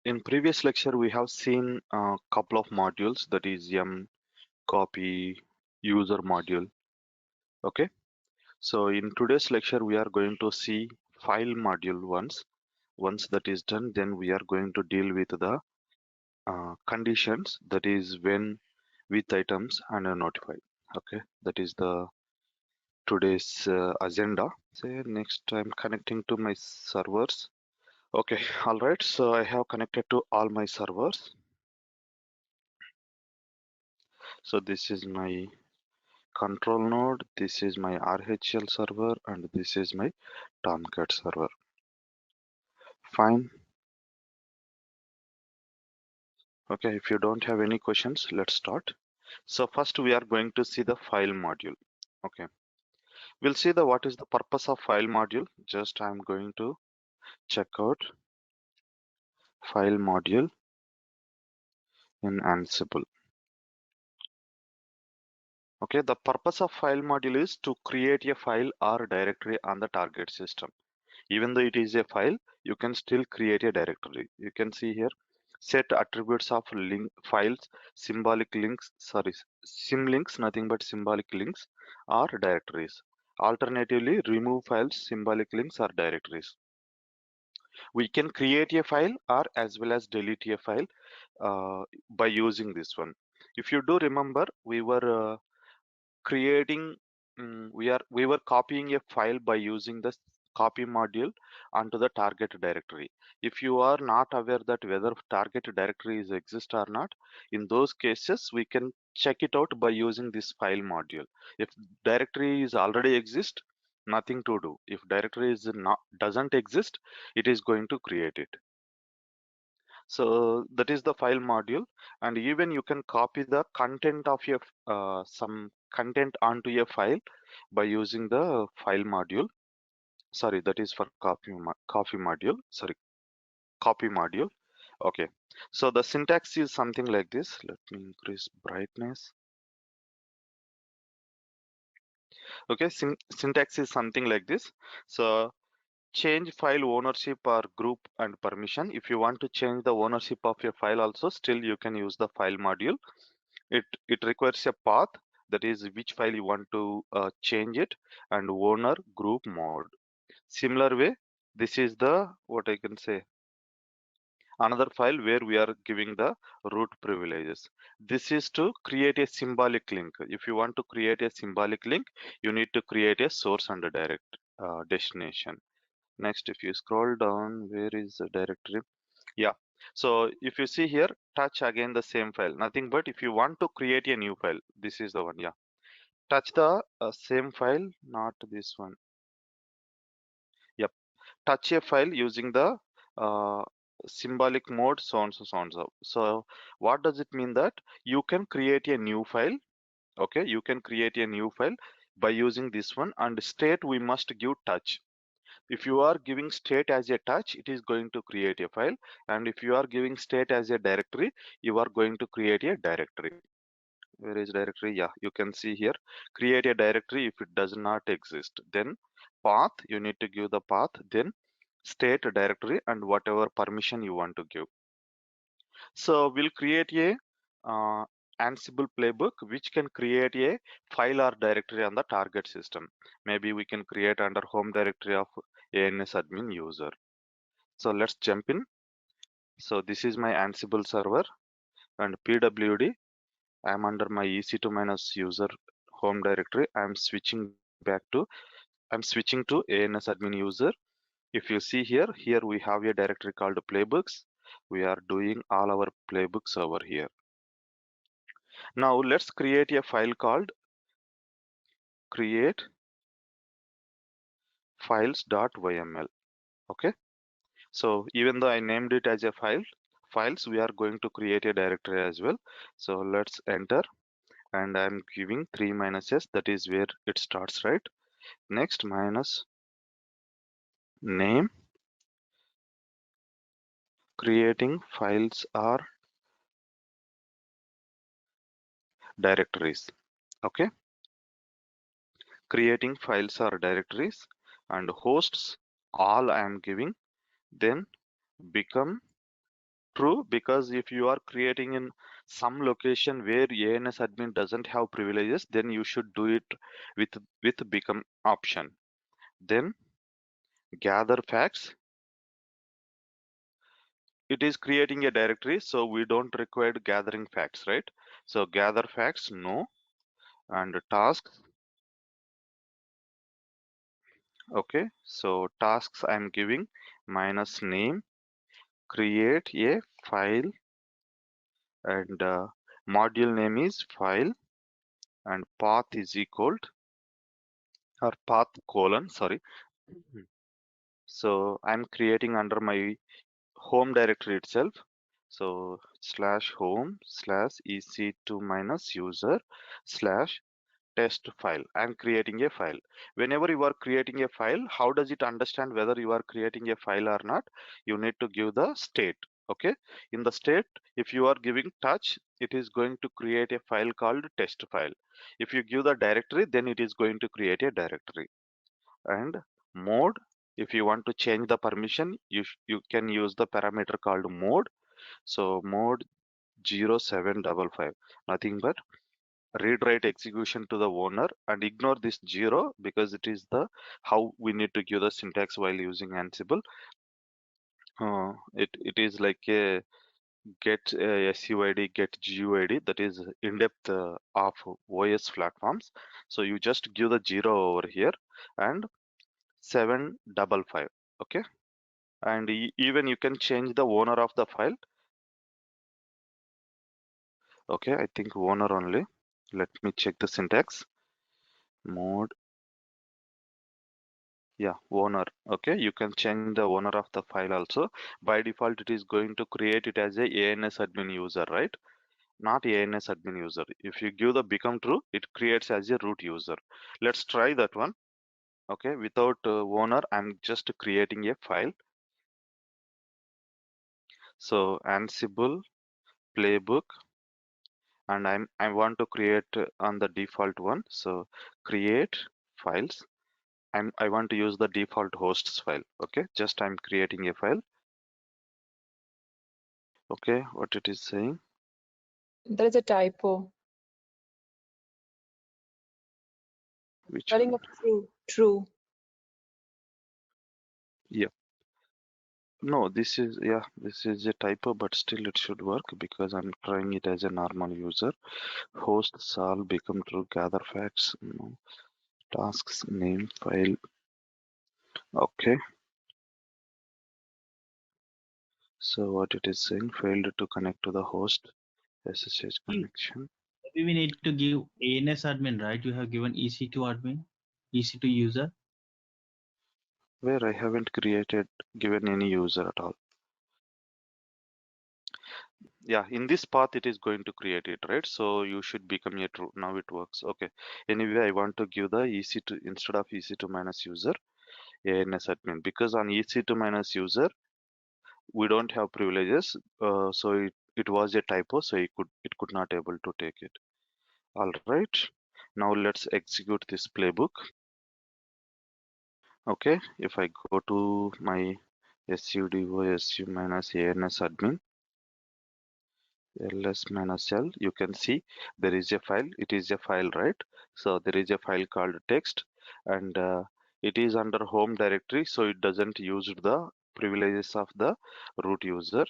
In previous lecture, we have seen a couple of modules, that is copy, user module. Okay. So in today's lecture, we are going to see file module once. Once that is done, then we are going to deal with the conditions, that is when with items and notify. Okay. That is the today's agenda. Say next I'm connecting to my servers. Okay. All right. So I have connected to all my servers. So this is my control node, this is my RHL server, and this is my Tomcat server. Fine. Okay, if you don't have any questions, let's start. So first we are going to see the file module. Okay, we'll see the what is the purpose of file module. Just I'm going to check out file module in Ansible. Okay, the purpose of file module is to create a file or directory on the target system. Even though it is a file, you can still create a directory. You can see here, set attributes of link files, symbolic links, sorry, symlinks, nothing but symbolic links or directories. Alternatively, remove files, symbolic links or directories. We can create a file or as well as delete a file by using this one. If you do remember, we were creating we were copying a file by using the copy module onto the target directory. If you are not aware that whether target directory is exist or not, in those cases we can check it out by using this file module. If directory is already exist, nothing to do. If directory is not doesn't exist, it is going to create it. So that is the file module, and even you can copy the content of your some content onto a file by using the file module. Sorry, that is for copy module. Sorry, copy module. Okay. So the syntax is something like this. Let me increase brightness. Okay, syntax is something like this. So change file ownership or group and permission. If you want to change the ownership of your file also, still you can use the file module. It requires a path, that is which file you want to change it, and owner, group, mode. Similar way, this is the what I can say, another file where we are giving the root privileges. This is to create a symbolic link. If you want to create a symbolic link, you need to create a source and a direct destination. Next, if you scroll down, where is the directory? Yeah. So if you see here, touch again the same file. Nothing but if you want to create a new file, this is the one. Yeah. Touch the same file, not this one. Yep. Touch a file using the uh, symbolic mode, so on, so on, so. So what does it mean? That you can create a new file. Okay. You can create a new file by using this one, and state we must give touch. If you are giving state as a touch, it is going to create a file. And if you are giving state as a directory, you are going to create a directory. Where is directory? Yeah, you can see here. Create a directory if it does not exist. Then path, you need to give the path. Then state directory and whatever permission you want to give. So we'll create a Ansible playbook which can create a file or directory on the target system. Maybe we can create under home directory of ANS admin user. So let's jump in. So this is my Ansible server and PWD. I'm under my EC2 minus user home directory. I'm switching to ANS admin user. If you see here, we have a directory called playbooks. We are doing all our playbooks over here. Now let's create a file called create files.yml. Okay. So even though I named it as a files, we are going to create a directory as well. So let's enter, and I'm giving 3 minus s, that is where it starts, right? Next, minus name, creating files or directories. Okay, creating files or directories, and hosts all I am giving, then become True, because if you are creating in some location where ANS admin doesn't have privileges, then you should do it with become option. Then gather facts. It is creating a directory, so we don't require gathering facts, right? So gather facts, no. And tasks, okay. So tasks I'm giving minus name, create a file, and module name is file, and path is equal to, or path colon, sorry. Mhm. So I'm creating under my home directory itself. So slash home slash ec2 minus user slash test file. I'm creating a file. Whenever you are creating a file, how does it understand whether you are creating a file or not? You need to give the state. Okay. In the state, if you are giving touch, it is going to create a file called test file. If you give the directory, then it is going to create a directory. And mode, if you want to change the permission, you can use the parameter called mode. So mode 0755, nothing but read write execution to the owner, and ignore this 0 because it is the how we need to give the syntax while using Ansible. It is like a get SUID, get GUID, that is in-depth of OS platforms. So you just give the 0 over here and 755. Okay. And even you can change the owner of the file. Okay, I think owner only. Let me check the syntax. Mode, yeah, owner. Okay, you can change the owner of the file also. By default, it is going to create it as a ANS admin user, right? Not ANS admin user. If you give the become true, it creates as a root user. Let's try that one. Okay, without owner, I'm just creating a file. So Ansible playbook, and I want to create on the default one. So create files. I want to use the default hosts file. Okay, just I'm creating a file. Okay, what it is saying? There is a typo. Which Spelling one? of true. True. Yeah. No, this is, yeah, this is a typo, but still it should work because I'm trying it as a normal user. Host solve become true, gather facts, no. Tasks name file. Okay. So what it is saying? Failed to connect to the host SSH connection. Maybe we need to give ANS admin, right? You have given EC2 admin, EC2 user. Where I haven't given any user at all. Yeah, in this path it is going to create it, right? So you should become a true. Now it works. Okay. Anyway, I want to give the EC2 instead of EC2 minus user ANS admin, because on EC2 minus user we don't have privileges. So it was a typo, so it could not able to take it. All right. Now let's execute this playbook. Okay. If I go to my sudo su minus ANS admin ls minus l, you can see there is a file. It is a file, right? So there is a file called text, and it is under home directory, so it doesn't use the privileges of the root user.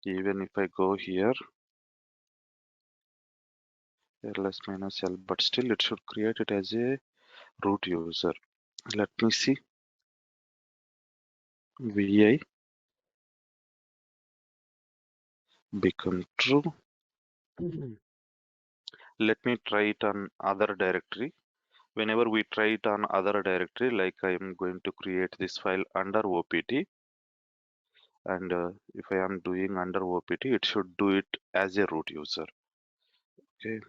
Even if I go here, ls minus l, but still it should create it as a root user. Let me see. Vi become true. Let me try it on other directory. Whenever we try it on other directory, like I am going to create this file under OPT, and if I am doing under OPT, it should do it as a root user. Okay,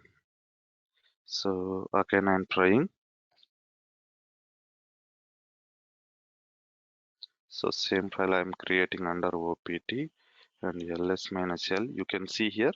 so again I'm trying. So same file I'm creating under OPT, and ls minus l. You can see here.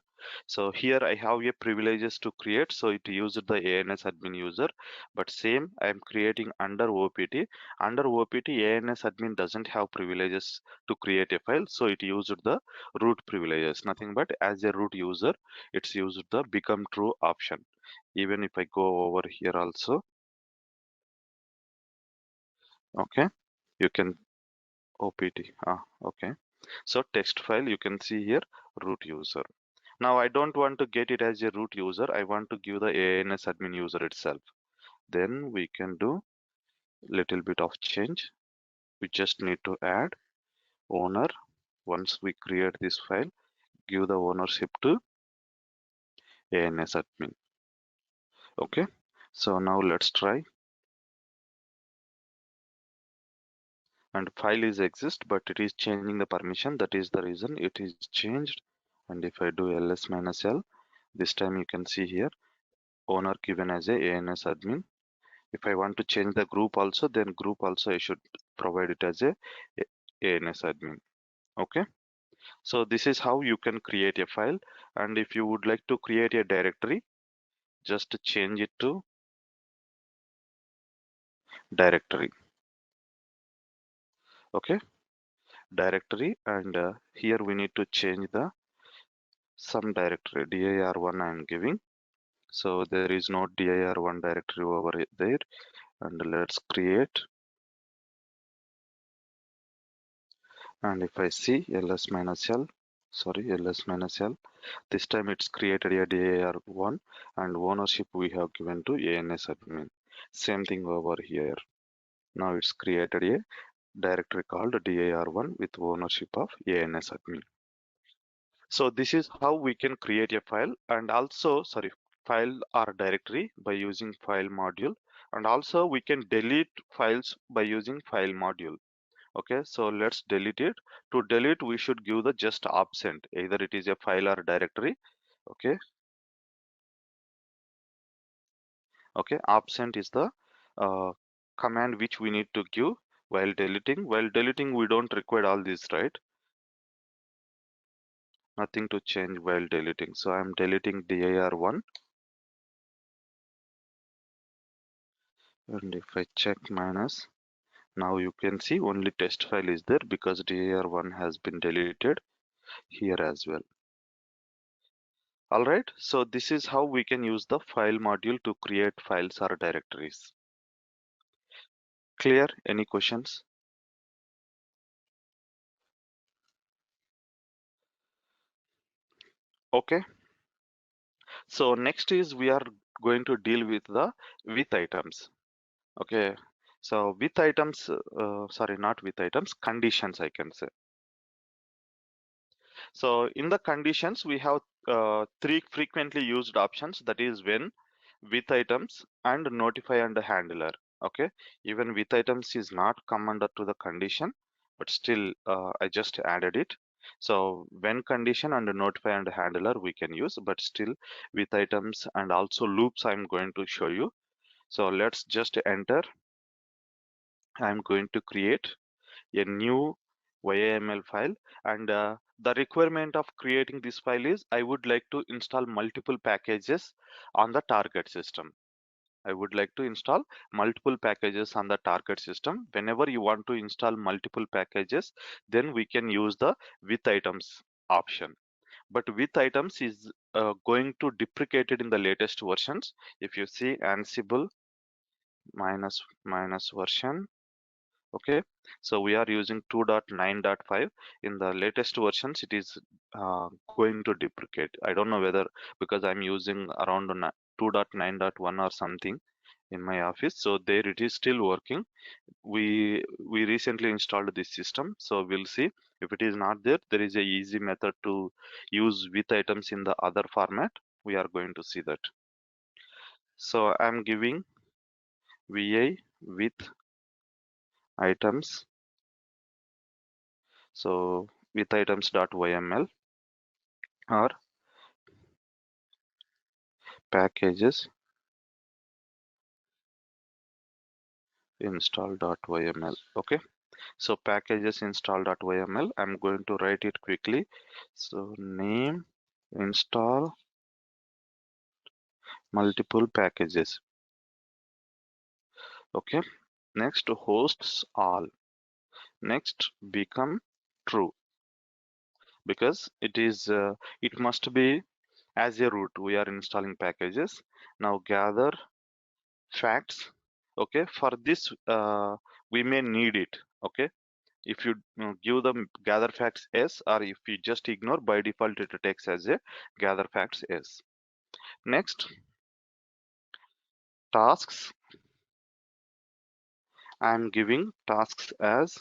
So here I have a privileges to create, so it used the ANS admin user, but same I am creating under OPT. Under OPT, ANS admin doesn't have privileges to create a file, so it used the root privileges. Nothing but as a root user, it's used the become true option. Even if I go over here also, okay, you can OPT. Okay. So text file, you can see here root user. Now I don't want to get it as a root user. I want to give the ANS admin user itself. Then we can do little bit of change. We just need to add owner. Once we create this file, give the ownership to ANS admin. Okay. So now let's try. And file is exist, but it is changing the permission. That is the reason it is changed. And if I do ls minus l, this time you can see here owner given as a ANS admin. If I want to change the group also, then group also I should provide it as a ANS admin. Okay. So this is how you can create a file. And if you would like to create a directory, just change it to directory. Okay. Directory. And here we need to change the some directory dir1 I am giving. So there is no dir1 directory over there. And let's create. And if I see ls minus l, this time it's created a dir1 and ownership we have given to ANS admin. Same thing over here. Now it's created a directory called dir1 with ownership of ANS admin. So this is how we can create a file and also, file or directory by using file module. And also we can delete files by using file module. Okay, so let's delete it. To delete, we should give the just absent. Either it is a file or directory. Okay, absent is the uh, command which we need to give while deleting. While deleting, we don't require all this, right? Nothing to change while deleting. So I'm deleting dir1. And if I check minus, now you can see only test file is there because dir1 has been deleted here as well. All right, so this is how we can use the file module to create files or directories. Clear? Any questions? Okay. So next is we are going to deal with the with items. Okay. So with items, not with items, conditions I can say. So in the conditions, we have three frequently used options. That is when, with items, and notify and handler. Okay. Even with items is not come under to the condition, but still I just added it. So when condition and notify and handler we can use, but still with items and also loops I'm going to show you. So let's just enter. I'm going to create a new YAML file, and the requirement of creating this file is I would like to install multiple packages on the target system. I would like to install multiple packages on the target system. Whenever you want to install multiple packages, then we can use the with items option. But with items is going to deprecated in the latest versions. If you see Ansible minus version, okay, so we are using 2.9.5. In the latest versions it is going to deprecate. I don't know whether because I'm using around 2.9.1 or something in my office, so there it is still working. We recently installed this system, so we'll see. If it is not there, there is a easy method to use with items in the other format. We are going to see that. So I'm giving va with items. So with items.yml or packages install.yml. Okay, So packages install.yml, I'm going to write it quickly. So name install multiple packages. Okay, next hosts all. Next become true, because it must be as a root we are installing packages. Now gather facts. Okay, for this we may need it. Okay, if you give them gather facts s, or if you just ignore, by default it takes as a gather facts s. Next, tasks. I'm giving tasks as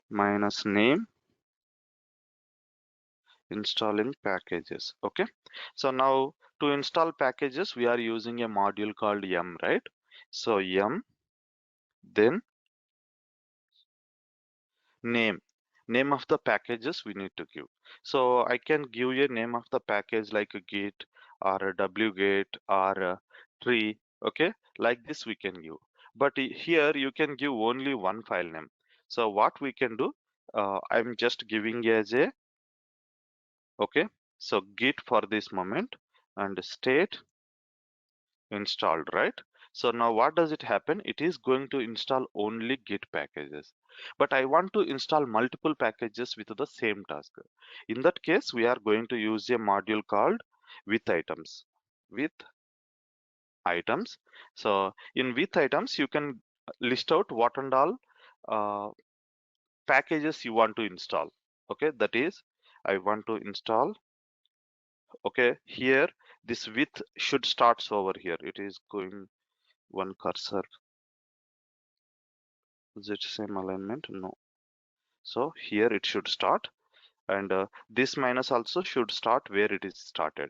minus name installing packages. Okay, so now to install packages we are using a module called yum, right? So yum, then name of the packages we need to give. So I can give a name of the package like a git or a wget or a tree. Okay, like this we can give, but here you can give only one file name. So what we can do, I'm just giving as a, okay, so git for this moment and state installed, right? So now what does it happen? It is going to install only git packages, but I want to install multiple packages with the same task. In that case we are going to use a module called with items. With items, so in with items you can list out what and all uh, packages you want to install. Okay, that is, I want to install, okay, here this with should starts over here. It is going one cursor. Is it same alignment? No. So here it should start, and this minus also should start where it is started.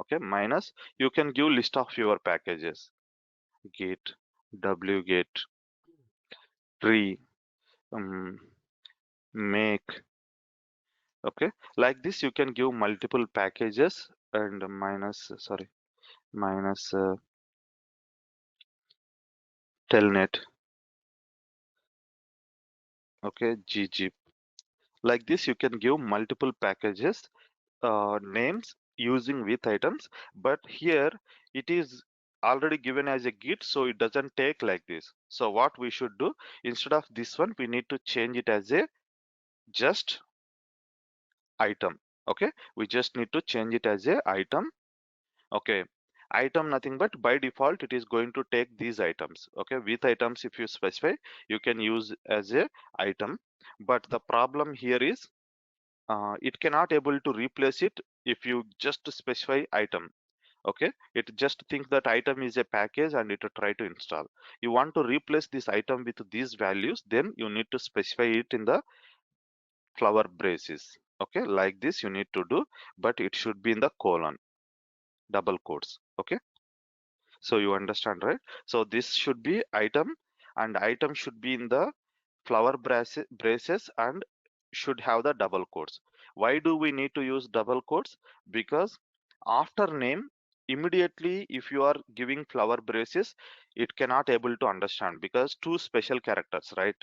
Okay, minus, you can give list of your packages: git, wget, tree, um, make. Okay, like this you can give multiple packages, and minus, sorry, minus telnet. Okay, ggip. Like this you can give multiple packages names using with items, but here it is already given as a git, so it doesn't take like this. So what we should do, instead of this one we need to change it as a just item. Okay, we just need to change it as a item. Okay, item nothing but by default it is going to take these items. Okay, with items if you specify you can use as a item, but the problem here is it cannot able to replace it if you just specify item. Okay, it just thinks that item is a package and it will try to install. You want to replace this item with these values, then you need to specify it in the flower braces. Okay, like this you need to do, but it should be in the colon, double quotes. Okay, so you understand, right? So this should be item, and item should be in the flower braces and should have the double quotes. Why do we need to use double quotes? Because after name, immediately if you are giving flower braces, it cannot able to understand because two special characters, right?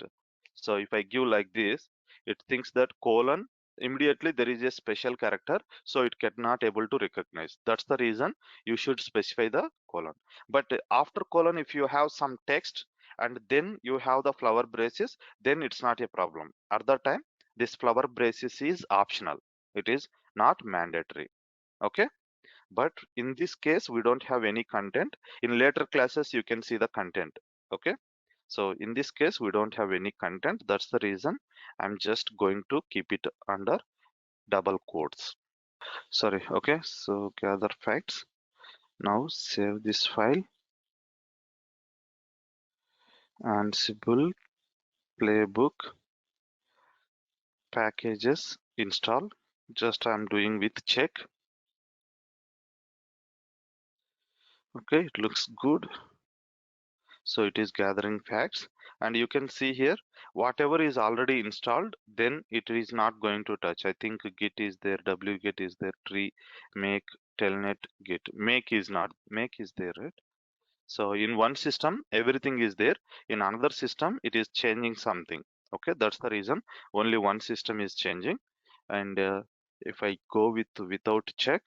So if I give like this, it thinks that colon, immediately there is a special character, so it cannot able to recognize. That's the reason you should specify the colon. But after colon, if you have some text and then you have the flower braces, then it's not a problem. At that time this flower braces is optional, it is not mandatory. Okay, but in this case we don't have any content. In later classes you can see the content. Okay, so in this case we don't have any content, that's the reason I'm just going to keep it under double quotes. Sorry. Okay, so gather facts. Now save this file. Ansible playbook packages install. Just I'm doing with check. Okay, it looks good. So it is gathering facts, and you can see here whatever is already installed, then it is not going to touch. I think git is there, wget is there, tree, make, telnet, git. Make is not, make is there, right? So in one system, everything is there. In another system, it is changing something. Okay, that's the reason only one system is changing. And if I go with without check,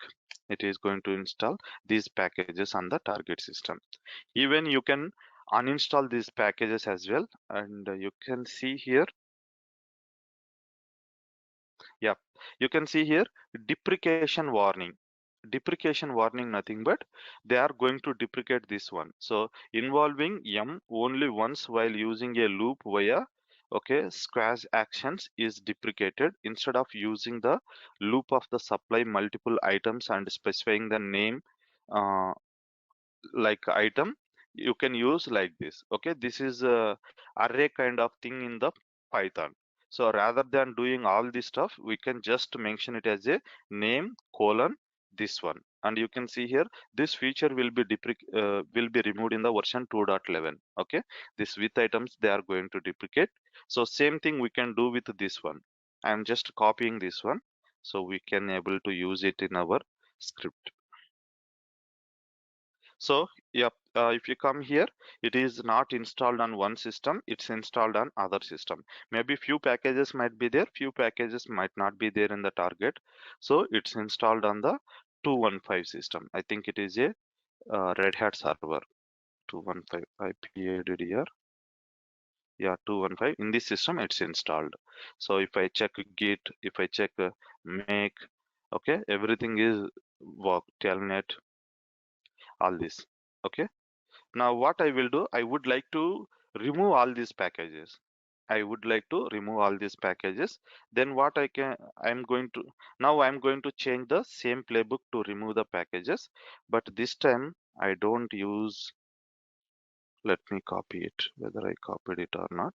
it is going to install these packages on the target system. Even you can uninstall these packages as well. And you can see here, yeah, you can see here deprecation warning. Deprecation warning, nothing but they are going to deprecate this one. So involving m only once while using a loop via okay squash actions is deprecated. Instead of using the loop of the supply multiple items and specifying the name uh, like item, you can use like this. Okay, this is a array kind of thing in the Python. So rather than doing all this stuff, we can just mention it as a name colon this one. And you can see here this feature will be removed in the version 2.11. Okay, this with items they are going to deprecate. So same thing we can do with this one. I'm just copying this one so we can able to use it in our script. So, yep, if you come here, it is not installed on one system, it's installed on other system. Maybe few packages might be there, few packages might not be there in the target. So it's installed on the 215 system. I think it is a Red Hat server. 215 IP added here. Yeah, 215. In this system, it's installed. So if I check Git, if I check make, okay, everything is work, telnet, all this. Okay. Now what I will do, I would like to remove all these packages. I would like to remove all these packages. Then what I'm going to, now I'm going to change the same playbook to remove the packages. But this time I don't use, let me copy it, whether I copied it or not.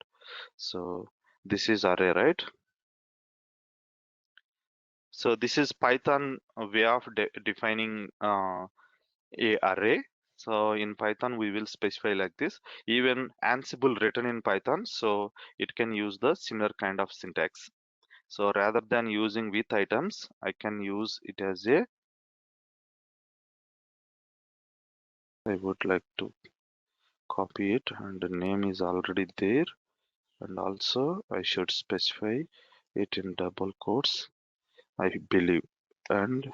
So this is array, right? So this is Python way of defining a array. So in Python, we will specify like this. Even Ansible written in Python, so it can use the similar kind of syntax. So rather than using with items, I can use it as a, I would like to copy it and the name is already there. And also I should specify it in double quotes, I believe. And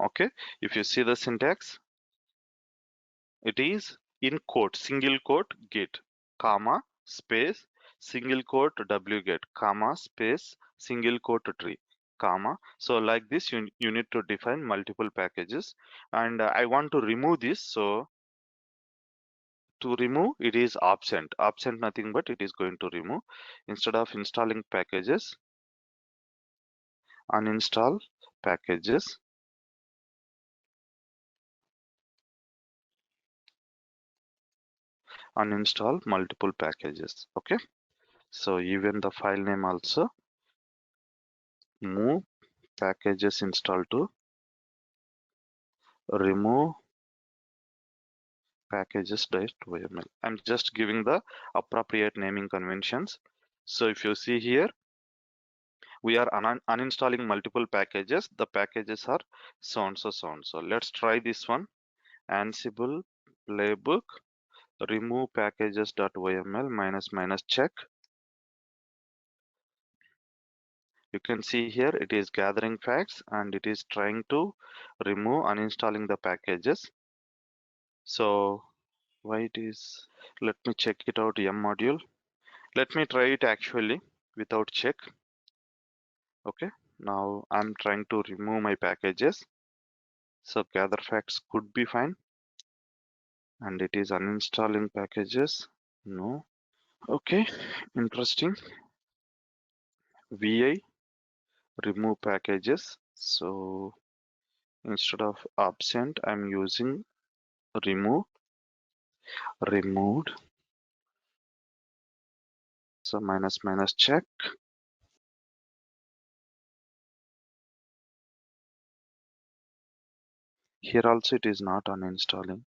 okay, if you see the syntax, it is in quote, single quote get, comma, space, single quote wget, comma, space, single quote tree, comma. So like this, you need to define multiple packages. And I want to remove this. So to remove, it is absent. Absent nothing but it is going to remove. Instead of installing packages, uninstall packages. Uninstall multiple packages. Okay. So even the file name also move packages install to remove packages.yml. I'm just giving the appropriate naming conventions. So if you see here, we are uninstalling multiple packages. The packages are so and so so and so. Let's try this one. Ansible playbook remove packages.yml minus minus check. You can see here it is gathering facts and it is trying to remove uninstalling the packages. So why it is, let me check it out, m module. Let me try it actually without check. Okay, now I'm trying to remove my packages. So gather facts could be fine. And it is uninstalling packages. No. Okay, interesting. VI remove packages. So instead of absent, I'm using remove, removed. So minus minus check. Here also it is not uninstalling.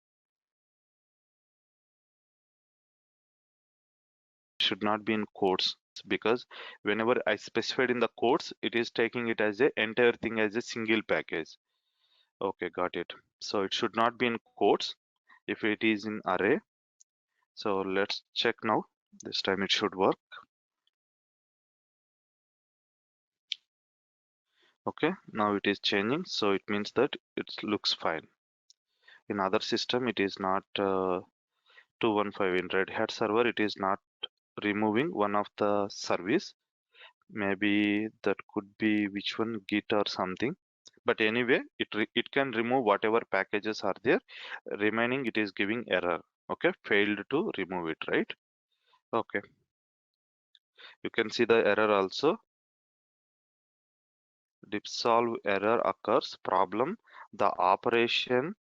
Should not be in quotes because whenever I specified in the quotes, it is taking it as a entire thing as a single package. Okay, got it. So it should not be in quotes if it is in array. So let's check now. This time it should work. Okay, now it is changing, so it means that it looks fine. In other system, it is not 215. In Red Hat server, it is not removing one of the service. Maybe that could be which one, Git or something. But anyway, it can remove whatever packages are there. Remaining, it is giving error. Okay, failed to remove it, right? Okay, you can see the error also. Dipsolve error occurs. Problem: the operation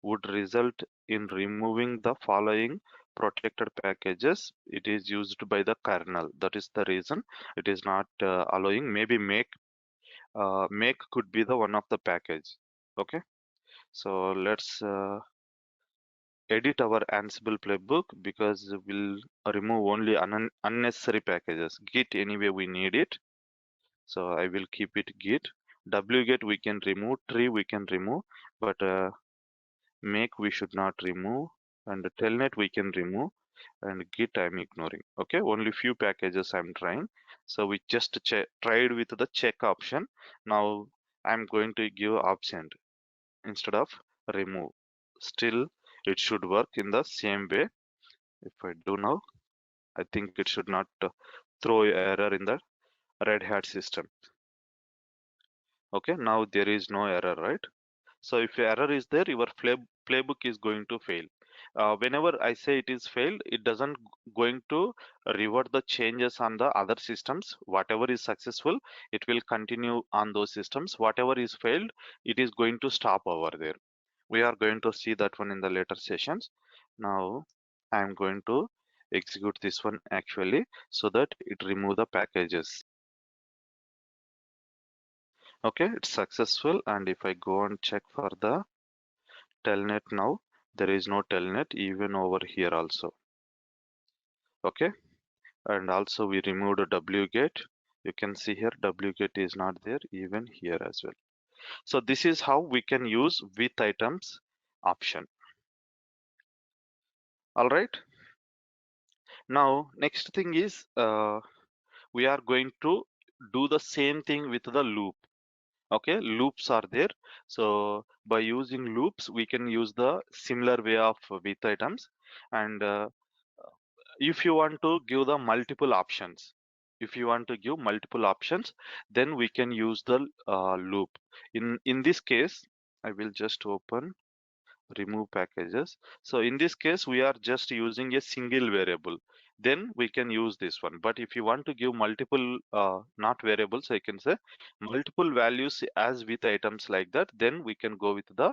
would result in removing the following protected packages. It is used by the kernel. That is the reason it is not allowing. Maybe make could be the one of the package. Okay, so let's edit our Ansible playbook because we'll remove only unnecessary packages. Git anyway we need it, so I will keep it Git. Wget we can remove, tree we can remove, but make we should not remove, and telnet we can remove, and git I'm ignoring. Okay, only few packages I'm trying. So we just tried with the check option. Now I'm going to give absent instead of remove. Still it should work in the same way. If I do now, I think it should not throw error in the Red Hat system. Okay, now there is no error, right? So if error is there, your playbook is going to fail. Whenever I say it is failed, it doesn't going to revert the changes on the other systems. Whatever is successful, it will continue on those systems. Whatever is failed, it is going to stop over there. We are going to see that one in the later sessions. Now I'm going to execute this one actually so that it remove the packages. Okay, it's successful. And if I go and check for the telnet now, there is no telnet even over here also. Okay, and also we removed a wget. You can see here wget is not there even here as well. So this is how we can use with items option. All right, now next thing is we are going to do the same thing with the loop. Okay, loops are there. So by using loops we can use the similar way of with items. And if you want to give the multiple options, if you want to give multiple options, then we can use the loop. In this case, I will just open remove packages. So in this case we are just using a single variable, then we can use this one. But if you want to give multiple not variables, I can say multiple values as with items like that, then we can go with the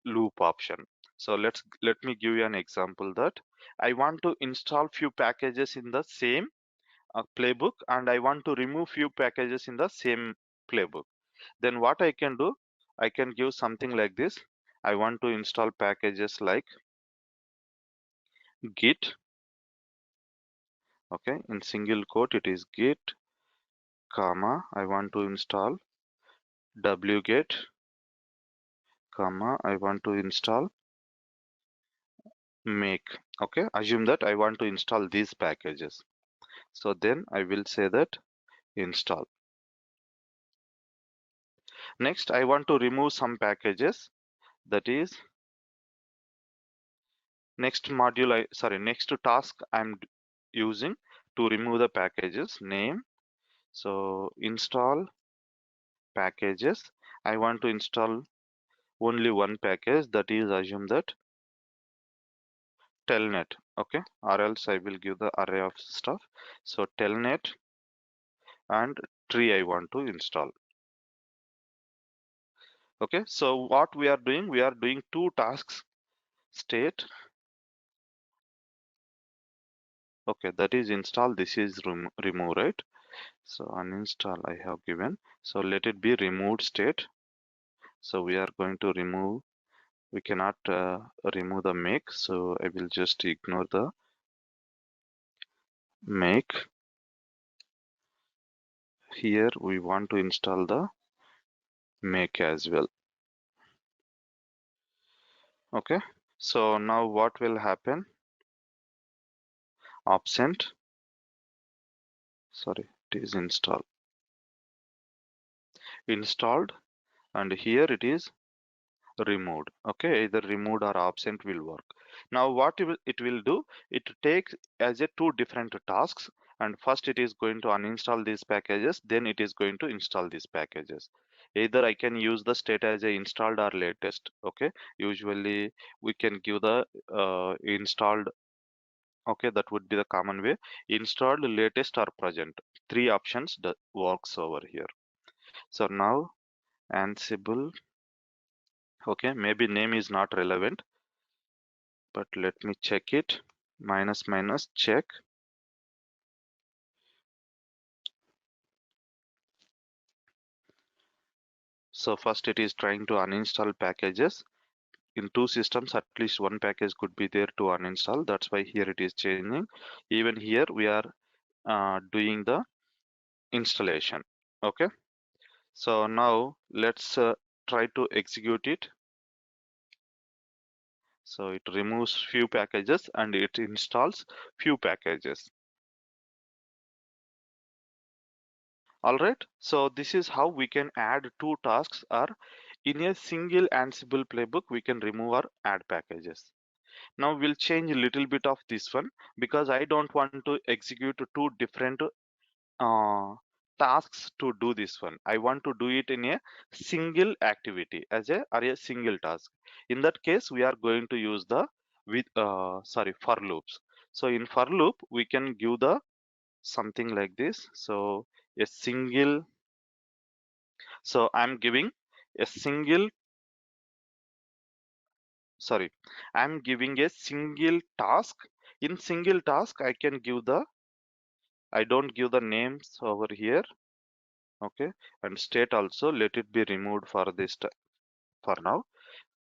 loop option. So let me give you an example that I want to install few packages in the same playbook, and I want to remove few packages in the same playbook. Then what I can do, I can give something like this. I want to install packages like git. Okay, in single quote it is git, comma, I want to install wget, comma, I want to install make. Okay, assume that I want to install these packages. So then I will say that install. Next, I want to remove some packages. That is next module, next task I'm using to remove the packages name. So install packages. I want to install only one package, that is assume that telnet. Okay, or else I will give the array of stuff. So telnet and tree I want to install. Okay, so what we are doing, we are doing two tasks. State, okay, that is install, this is remove, right? So uninstall I have given, so let it be removed state. So we are going to remove, we cannot remove the make, so I will just ignore the make. Here we want to install the make as well. Okay, so now what will happen? Absent, sorry, it is installed, and here it is removed. Okay, either removed or absent will work. Now what it will do, it takes as a two different tasks, and first it is going to uninstall these packages, then it is going to install these packages. Either I can use the state as a installed or latest. Okay, usually we can give the installed. Okay, that would be the common way. Installed, latest, or present. Three options that works over here. So now Ansible. Okay, maybe name is not relevant, but let me check it. Minus minus check. So first it is trying to uninstall packages. In two systems, at least one package could be there to uninstall. That's why here it is changing. Even here we are doing the installation. Okay. So now let's try to execute it. So it removes few packages and it installs few packages. All right. So this is how we can add two tasks or in a single Ansible playbook, we can remove or add packages. Now we'll change a little bit of this one because I don't want to execute two different uh, tasks to do this one. I want to do it in a single activity as a or a single task. In that case, we are going to use the for loops. So in for loop, we can give the something like this. So a single. So I'm giving a single. Sorry, I'm giving a single task. In single task, I can give the. I don't give the names over here. Okay, and state also let it be removed for this for now.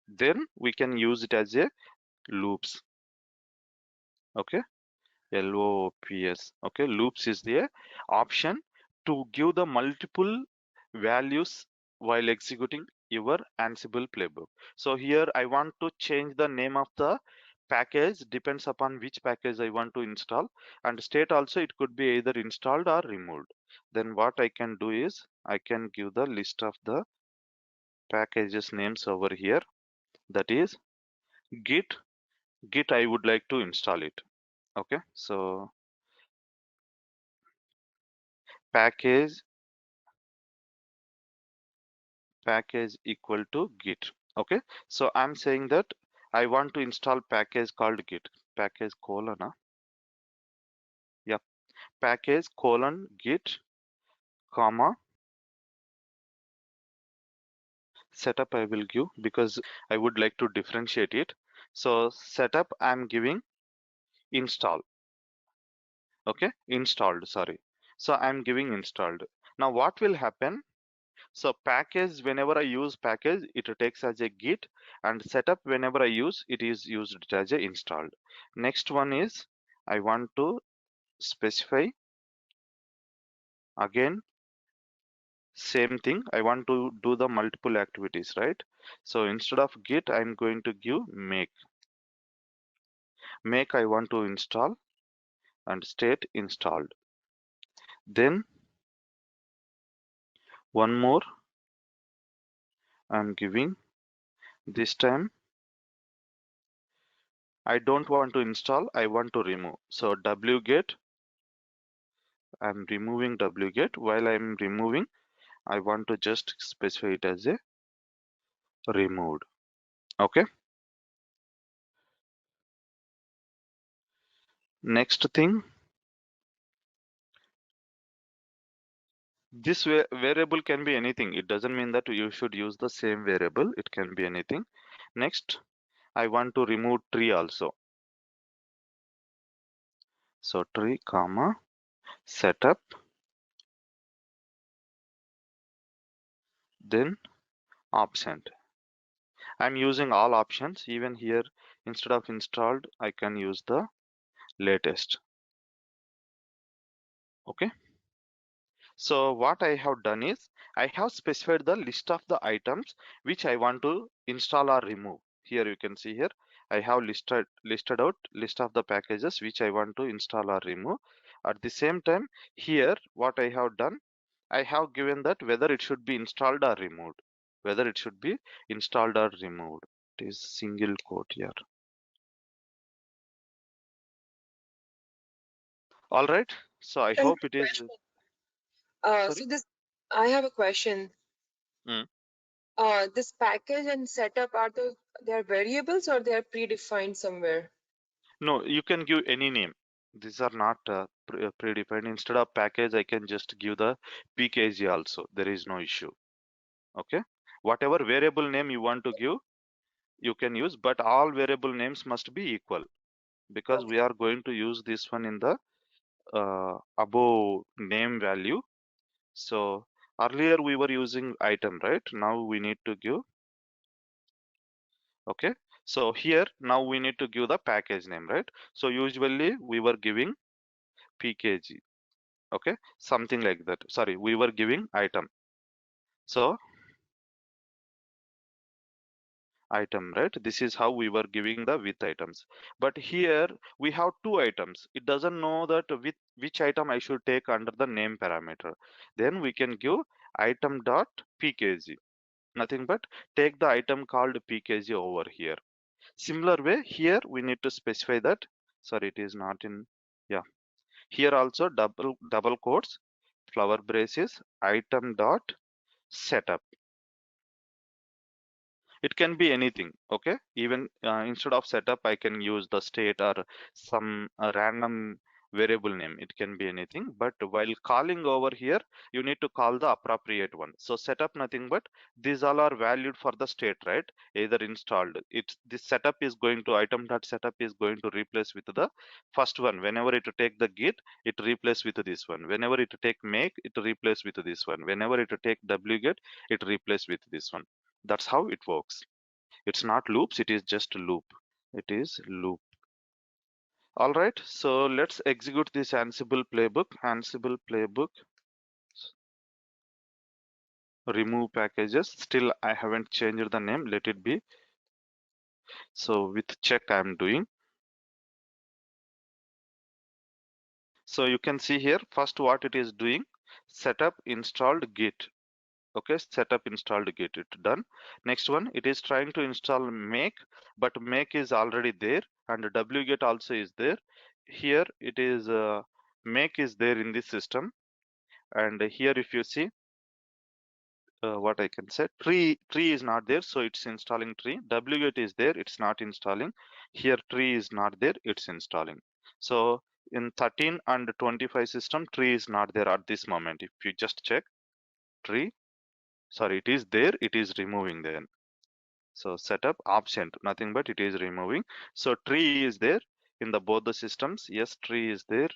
Then we can use it as a loops. Okay, loops. Okay, loops is the option to give the multiple values while executing your Ansible playbook. So here I want to change the name of the package, depends upon which package I want to install, and state also it could be either installed or removed. Then what I can do is I can give the list of the packages names over here, that is git I would like to install it. Okay, so package equal to git. Okay, so I'm saying that I want to install package called git, package colon yeah, package colon git comma setup I will give because I would like to differentiate it. So setup I'm giving install. Okay, installed, sorry. So I'm giving installed. Now what will happen? So package, whenever I use package, it takes as a git, and setup whenever I use, it is used as a installed. Next one is I want to specify again same thing. I want to do the multiple activities, right? So instead of git, I'm going to give make. Make I want to install and state installed. Then one more I'm giving. This time I don't want to install, I want to remove. So wget, I'm removing wget. While I'm removing, I want to just specify it as a removed. Okay. Next thing, this variable can be anything. It doesn't mean that you should use the same variable. It can be anything. Next, I want to remove tree also. So tree comma setup, then absent. I'm using all options. Even here, instead of installed, I can use the latest. Okay. So what I have done is I have specified the list of the items which I want to install or remove. Here you can see here I have listed out list of the packages which I want to install or remove. At the same time, here what I have done, I have given that whether it should be installed or removed. Whether it should be installed or removed. It is single quote here. All right. So I I have hope a it is. question. Sorry. So this, I have a question. Mm. This package and setup, they are variables or they are predefined somewhere? No, you can give any name. These are not predefined. Instead of package, I can just give the pkg also. There is no issue. Okay. Whatever variable name you want to give, you can use, but all variable names must be equal because we Okay. are going to use this one in the above name value. So earlier we were using item, right? Now we need to give. Okay. So here now we need to give the package name, right? So usually we were giving pkg. Okay, something like that. Sorry, we were giving item. So item, right? This is how we were giving the with items. But here we have two items. It doesn't know that with which item I should take under the name parameter. Then we can give item dot pkg. Nothing but take the item called pkg over here. Similar way here we need to specify that. Sorry, it is not in. Yeah. Here also double quotes, flower braces, item dot setup. It can be anything. Okay, even instead of setup I can use the state or some random variable name. It can be anything, but while calling over here you need to call the appropriate one. So setup, nothing but these all are valued for the state, right? Either installed, it's this setup is going to item dot setup is going to replace with the first one. Whenever it take the git, it replace with this one. Whenever it take make, it replace with this one. Whenever it take wget, it replace with this one. That's how it works. It's not loops, it is just loop. It is loop. All right, so let's execute this Ansible playbook. Ansible playbook, remove packages. Still, I haven't changed the name. Let it be. So with check, I'm doing. So you can see here, first what it is doing, setup installed git. Okay, setup installed git, it done. Next one, it is trying to install make, but make is already there, and wget also is there. Here it is make is there in this system, and here if you see what I can say, tree is not there, so it's installing tree. Wget is there, it's not installing. Here tree is not there, it's installing. So in 13 and 25 system, tree is not there at this moment. If you just check tree, sorry, it is there, it is removing then. So setup absent, nothing but it is removing. So tree is there in the both the systems. Yes, tree is there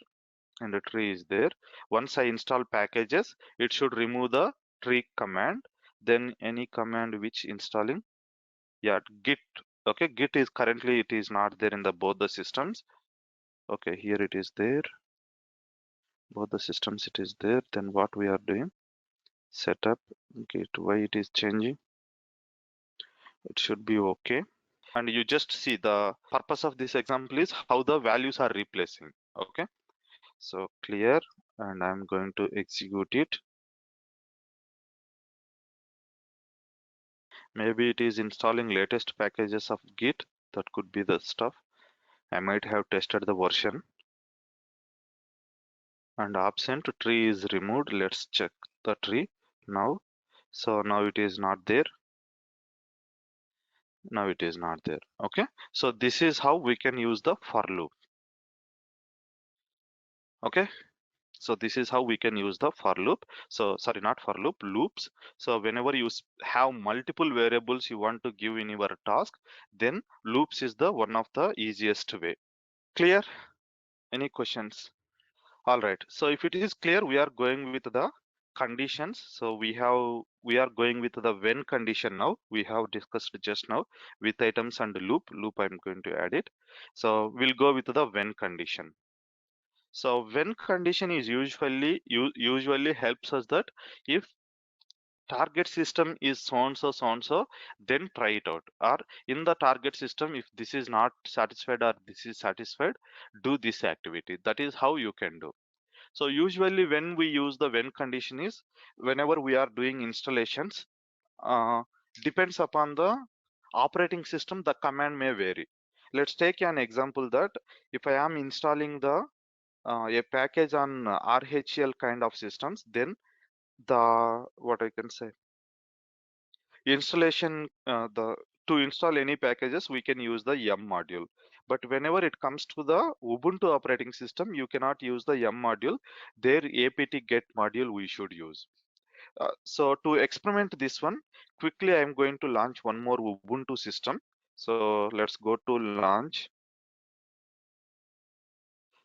and the tree is there. Once I install packages, it should remove the tree command. Then any command which installing, yeah, git. Okay, git is currently it is not there in the both the systems. Okay, here it is there. Both the systems it is there. Then what we are doing? Setup git. Why it is changing? It should be okay. And you just see the purpose of this example is how the values are replacing. Okay, so clear, and I'm going to execute it. Maybe it is installing latest packages of git. That could be the stuff. I might have tested the version. And absent tree is removed. Let's check the tree now. So now it is not there. Now it is not there. Okay, so this is how we can use the for loop. Okay, so this is how we can use the for loop. So sorry, not for loop, loops. So whenever you have multiple variables you want to give in your task, then loops is the one of the easiest way. Clear? Any questions? All right, so if it is clear, we are going with the conditions. So we are going with the when condition now. We have discussed just now with items and loop. I'm going to add it. So we'll go with the when condition. So when condition is usually helps us that if target system is so and so, then try it out. Or in the target system, if this is not satisfied or this is satisfied, do this activity. That is how you can do. So usually when we use the when condition is whenever we are doing installations, uh, depends upon the operating system, the command may vary. Let's take an example that if I am installing the a package on RHEL kind of systems, then the what I can say installation the to install any packages we can use the yum module. But whenever it comes to the Ubuntu operating system, you cannot use the yum module. Their apt get module we should use. So to experiment this one quickly, I am going to launch one more Ubuntu system. So let's go to launch.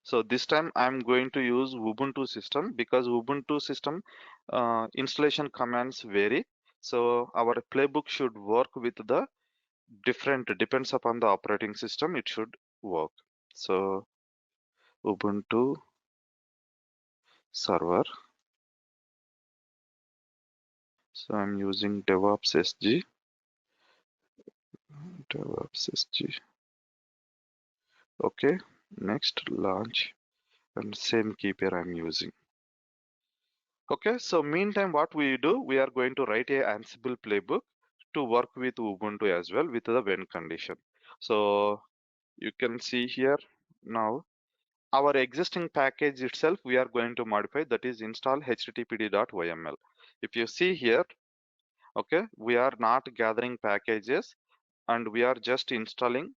So this time I'm going to use Ubuntu system because Ubuntu system installation commands vary. So our playbook should work with the different, depends upon the operating system, it should work. So Ubuntu server. So I'm using DevOps SG. DevOps SG. Okay, next launch and same key pair I'm using. Okay, so meantime what we do, we are going to write a Ansible playbook to work with Ubuntu as well with the when condition. So you can see here now our existing package itself we are going to modify, that is install httpd.yml. If you see here, okay, we are not gathering packages and we are just installing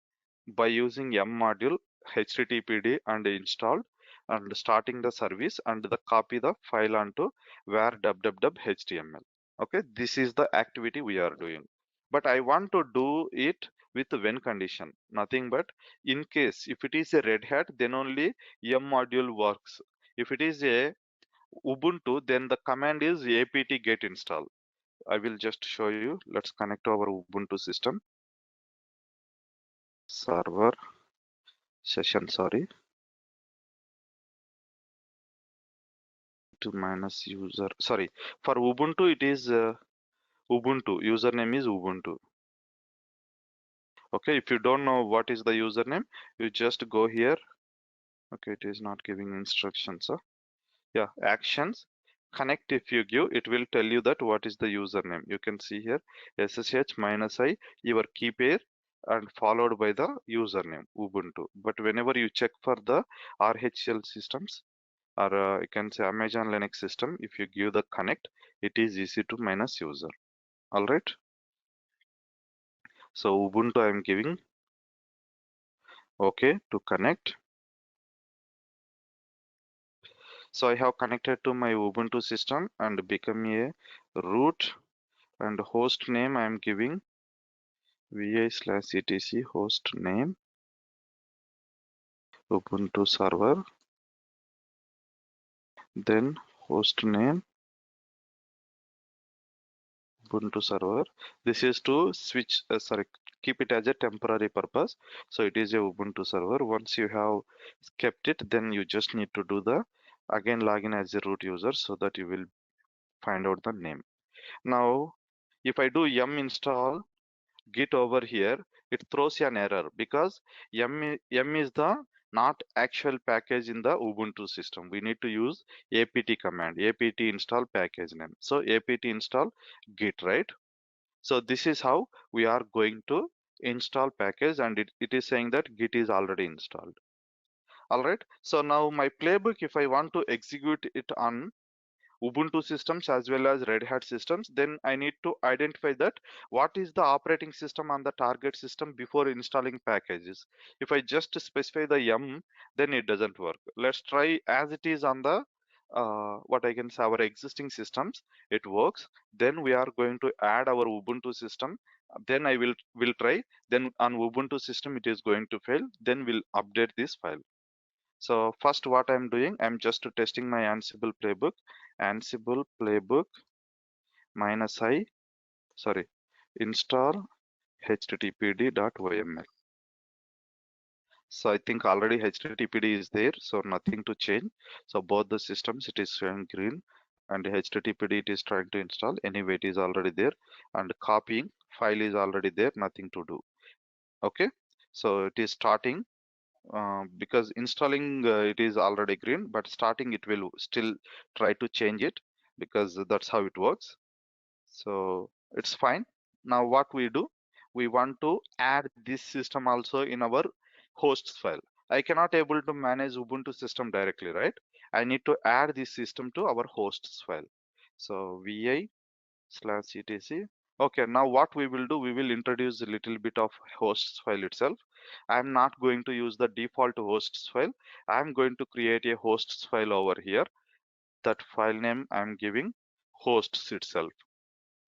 by using yum module httpd and installed and starting the service and the copy the file onto var www.html. Okay, this is the activity we are doing. But I want to do it with when condition, nothing but in case if it is a Red Hat, then only yum module works. If it is a Ubuntu, then the command is apt get install. I will just show you. Let's connect to our Ubuntu system server session, sorry, to minus user, sorry, for Ubuntu it is Ubuntu, username is Ubuntu. Okay, if you don't know what is the username, you just go here. Okay, it is not giving instructions, huh? Yeah, actions, connect. If you give, it will tell you that what is the username. You can see here ssh minus I, your key pair, and followed by the username Ubuntu. But whenever you check for the RHL systems, or you can say Amazon Linux system, if you give the connect, it is EC2 minus user. All right. So Ubuntu I am giving okay to connect. So I have connected to my Ubuntu system and become a root, and host name I am giving vi/etc host name Ubuntu server, then host name Ubuntu server. This is to switch, sorry, keep it as a temporary purpose. So it is a Ubuntu server. Once you have kept it, then you just need to do the again login as a root user so that you will find out the name. Now, if I do yum install git over here, it throws an error because yum is the not actual package in the Ubuntu system. We need to use apt command, apt install package name. So apt install git, right? So this is how we are going to install package, and it is saying that git is already installed. All right. So now my playbook, if I want to execute it on Ubuntu systems as well as Red Hat systems, then I need to identify that what is the operating system on the target system before installing packages. If I just specify the yum, then it doesn't work. Let's try as it is on the what I can say our existing systems. It works. Then we are going to add our Ubuntu system. Then I will try. Then on Ubuntu system it is going to fail. Then we'll update this file. So first what I'm doing, I'm just testing my Ansible playbook. Ansible playbook minus I, sorry, install httpd.yml. So I think already httpd is there, so nothing to change. So both the systems, it is showing green. and HTTPD it is trying to install. Anyway, it is already there, and copying file is already there, nothing to do. Okay, so it is starting because installing it is already green, but starting it will still try to change it because that's how it works. So it's fine. Now what we do, we want to add this system also in our hosts file. I cannot able to manage Ubuntu system directly, right? I need to add this system to our hosts file. So vi/etc. Okay, now what we will do, we will introduce a little bit of hosts file itself. I'm not going to use the default hosts file. I'm going to create a hosts file over here. That file name I'm giving hosts itself.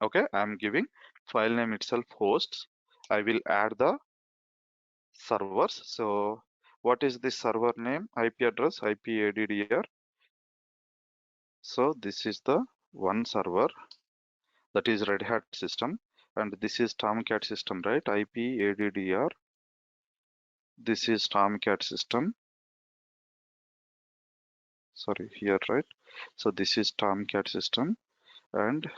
Okay, I'm giving file name itself hosts. I will add the servers. So what is the server name? IP address, IPADDR. So this is the one server, that is Red Hat system, and this is Tomcat system, right? IPADDR. This is Tomcat system. Sorry, here, right? So this is Tomcat system and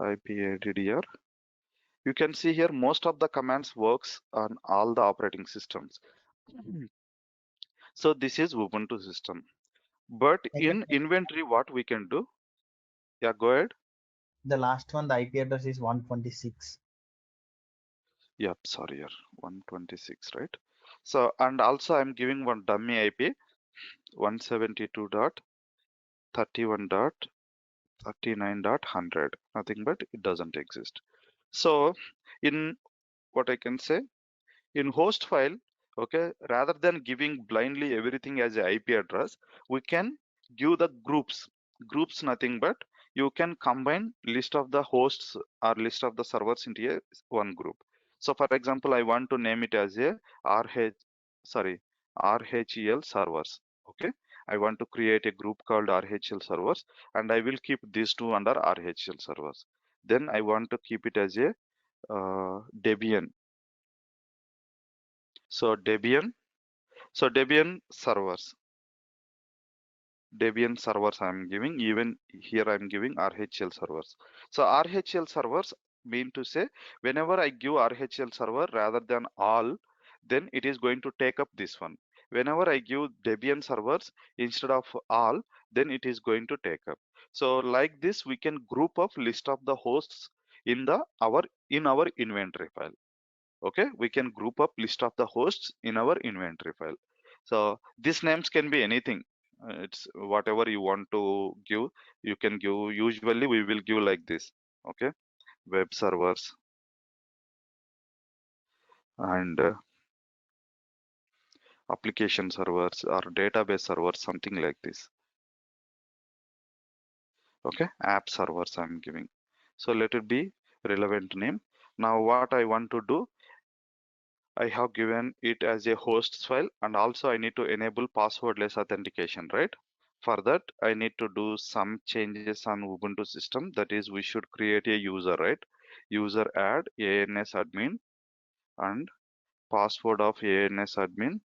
IPADDR. You can see here most of the commands works on all the operating systems. So this is Ubuntu system. But in inventory, what we can do? Yeah, go ahead. The last one, the IP address is 126. Yep, sorry, here 126, right? So and also I'm giving one dummy IP 172.31.39.100. Nothing but it doesn't exist. So in what I can say, in host file, okay, rather than giving blindly everything as a IP address, we can give the groups nothing but you can combine list of the hosts or list of the servers into a one group. So for example, I want to name it as a RHEL servers. Okay, I want to create a group called RHEL servers, and I will keep these two under RHEL servers. Then I want to keep it as a Debian. So Debian servers. Debian servers I'm giving, even here I'm giving RHEL servers. So RHEL servers mean to say whenever I give RHEL server rather than all, then it is going to take up this one. Whenever I give Debian servers instead of all, then it is going to take up. So like this, we can group up list of the hosts in our inventory file. Okay, we can group up list of the hosts in our inventory file. So these names can be anything. It's whatever you want to give, you can give. Usually we will give like this. Okay, web servers and application servers or database servers, something like this. Okay, app servers I'm giving. So let it be relevant name. Now what I want to do, I have given it as a hosts file, and also I need to enable passwordless authentication, right? For that, I need to do some changes on Ubuntu system. That is, we should create a user, right? User add ANS admin and password of ANS admin.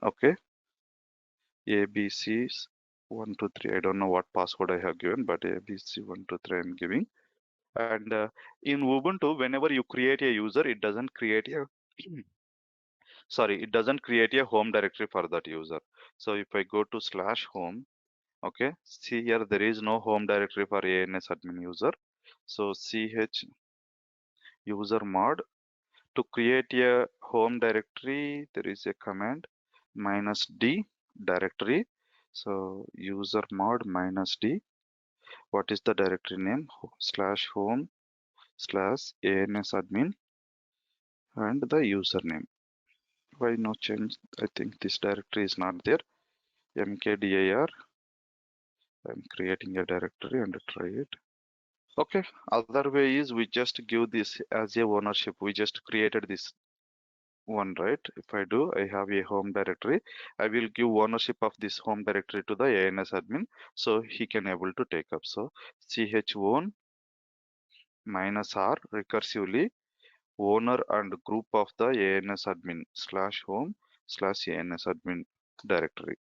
Okay, ABCs 123. I don't know what password I have given, but ABC 123 I'm giving. And in Ubuntu, whenever you create a user, it doesn't create a sorry, it doesn't create a home directory for that user. So if I go to /home, okay, see here there is no home directory for ANS admin user. So ch user mod, to create a home directory, there is a command -d directory. So user mod -d. What is the directory name? /home/ANS admin and the username. Why no change? I think this directory is not there. mkdir. I'm creating a directory and try it. Okay, other way is we just give this as a ownership. We just created this one, right? If I do, I have a home directory. I will give ownership of this home directory to the ANS admin, so he can able to take up. So chown -r recursively owner and group of the ANS admin /home/ANS admin directory.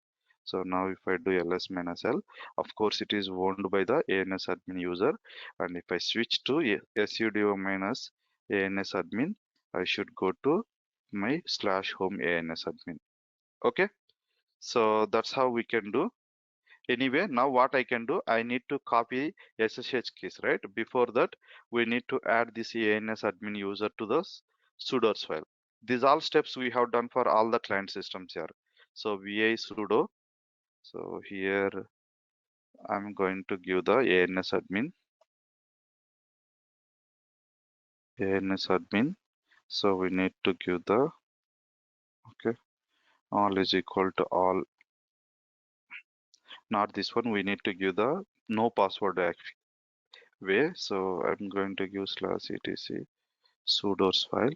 So now if I do ls minus l, of course it is owned by the ANS admin user. And if I switch to sudo minus ANS admin, I should go to my /home ANS admin. Okay, so that's how we can do. Anyway, now what I can do, I need to copy SSH keys, right? Before that, we need to add this ANS admin user to the sudoers file. These all steps we have done for all the client systems here. So vi sudo. So here I'm going to give the ANS admin. ANS admin. So we need to give the, okay, all is equal to all. Not this one. We need to give the no password way. So I'm going to give /etc sudoers file.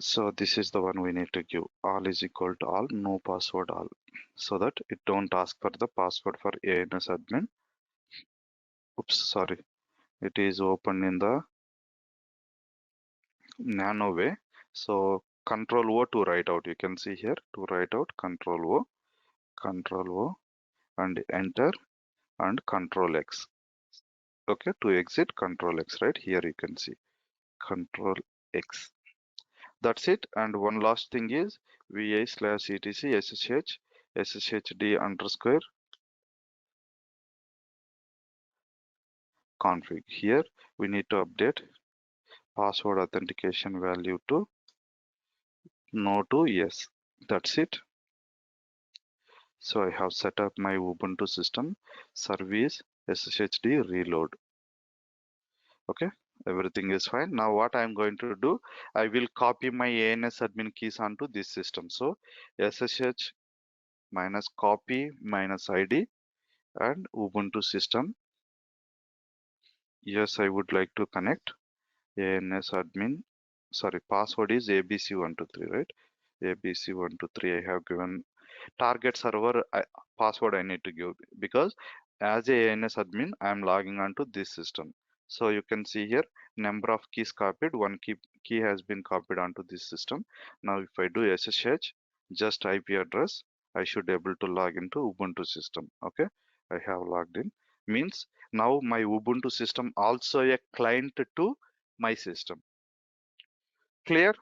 So this is the one we need to give. All is equal to all, no password all, so that it don't ask for the password for ANS admin. Oops, sorry. It is open in the nano way. So control O to write out. You can see here to write out control O and enter and control X. Okay, to exit control X, right? Here you can see control X. That's it. And one last thing is vi/etc sshd underscore config. Here we need to update password authentication value to no to yes. That's it. So I have set up my Ubuntu system service sshd reload. Okay, everything is fine. Now what I'm going to do, I will copy my ANS admin keys onto this system. So ssh minus copy minus id and Ubuntu system. Yes, I would like to connect ANS admin. Sorry, password is abc123, right? abc123. I have given target server password I need to give, because as a ANS admin I am logging onto this system. So you can see here number of keys copied, one key has been copied onto this system. Now if I do ssh just IP address, I should able to log into Ubuntu system. Okay, I have logged in, means now my Ubuntu system also a client to my system. Clear?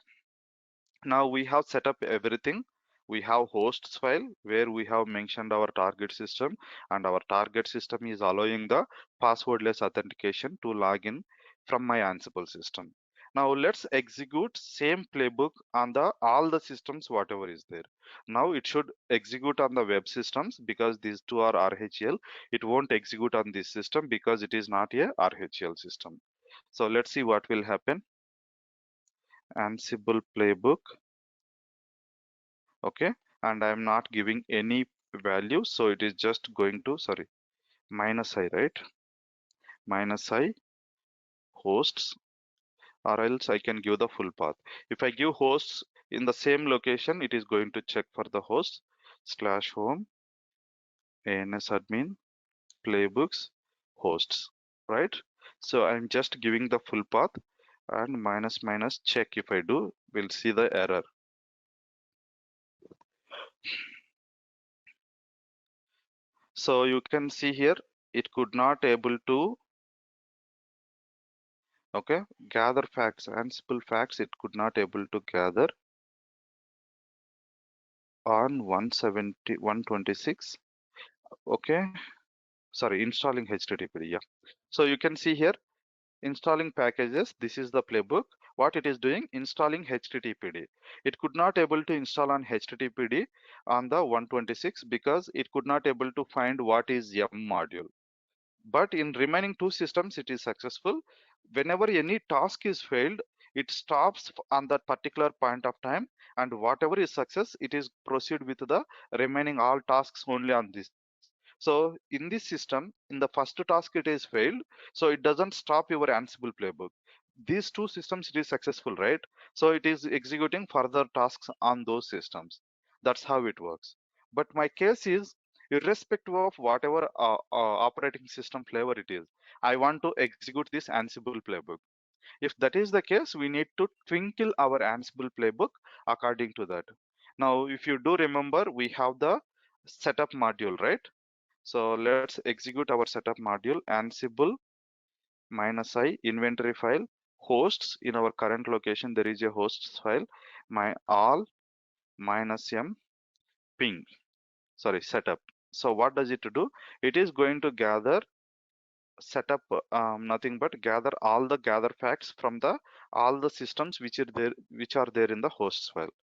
Now we have set up everything. We have hosts file where we have mentioned our target system, and our target system is allowing the passwordless authentication to log in from my Ansible system. Now let's execute same playbook on the all the systems whatever is there. Now it should execute on the web systems because these two are RHEL. It won't execute on this system because it is not a RHEL system. So let's see what will happen. Ansible playbook. Okay, and I'm not giving any value, so it is just going to, sorry, minus I, right? Minus I hosts, or else I can give the full path. If I give hosts in the same location, it is going to check for the host /home ANS admin playbooks hosts, right? So I'm just giving the full path, and minus minus check. If I do, we'll see the error. So you can see here it could not able to, okay, gather facts, Ansible facts it could not able to gather on 126. Okay, sorry, installing HTTPD. Yeah, so you can see here installing packages. This is the playbook. What it is doing, installing HTTPD. It could not able to install on HTTPD on the 126 because it could not able to find what is M module. But in remaining two systems it is successful. Whenever any task is failed, it stops on that particular point of time, and whatever is success, it is proceed with the remaining all tasks only on this. So in this system, in the first task it is failed, so it doesn't stop your Ansible playbook. These two systems it is successful, right? So it is executing further tasks on those systems. That's how it works. But my case is, irrespective of whatever operating system flavor it is, I want to execute this Ansible playbook. If that is the case, we need to twinkle our Ansible playbook according to that. Now, if you do remember, we have the setup module, right? So let's execute our setup module. Ansible -i inventory file hosts. In our current location, there is a hosts file. My all -m ping. Sorry, setup. So what does it do? It is going to gather setup nothing but gather all the gather facts from the all the systems which are there in the hosts file.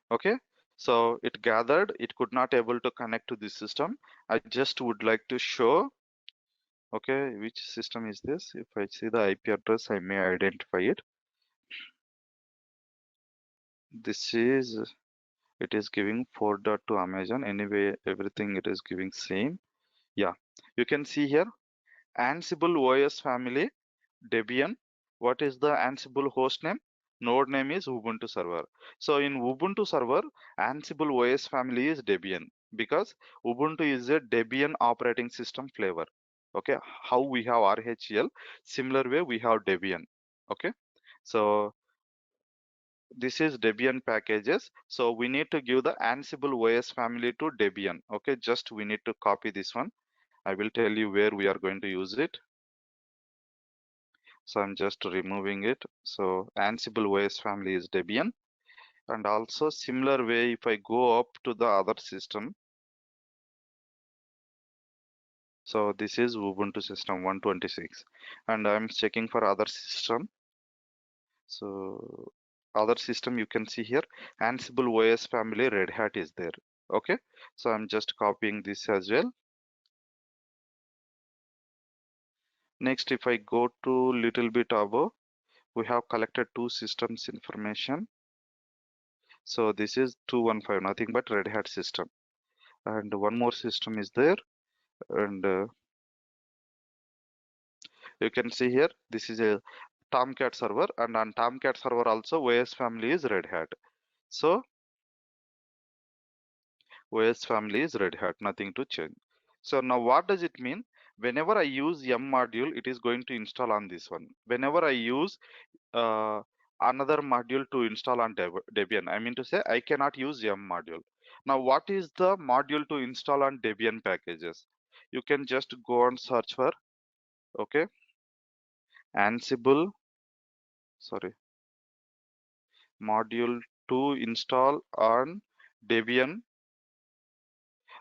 Okay, so it gathered, it could not able to connect to this system. I just would like to show, okay, which system is this? If I see the IP address, I may identify it. This is, it is giving 4.2 Amazon. Anyway, everything it is giving same. Yeah, you can see here, Ansible OS family, Debian. What is the Ansible host name? Node name is Ubuntu server. So in Ubuntu server, Ansible OS family is Debian because Ubuntu is a Debian operating system flavor. Okay, how we have RHEL, similar way we have Debian. Okay, so this is Debian packages. So we need to give the Ansible OS family to Debian. Okay, just we need to copy this one. I will tell you where we are going to use it. So I'm just removing it. So Ansible OS family is Debian. And also similar way, if I go up to the other system, so this is Ubuntu system 126, and I'm checking for other system. So other system you can see here, Ansible OS family Red Hat is there. Okay, so I'm just copying this as well. Next, if I go to little bit above, we have collected two systems information. So this is 215, nothing but Red Hat system. And one more system is there. And you can see here, this is a Tomcat server. And on Tomcat server also, OS family is Red Hat. So OS family is Red Hat, nothing to change. So now what does it mean? Whenever I use M module, it is going to install on this one. Whenever I use another module to install on Debian, I mean to say I cannot use M module. Now what is the module to install on Debian packages? You can just go and search for, okay, Ansible, sorry, module to install on Debian,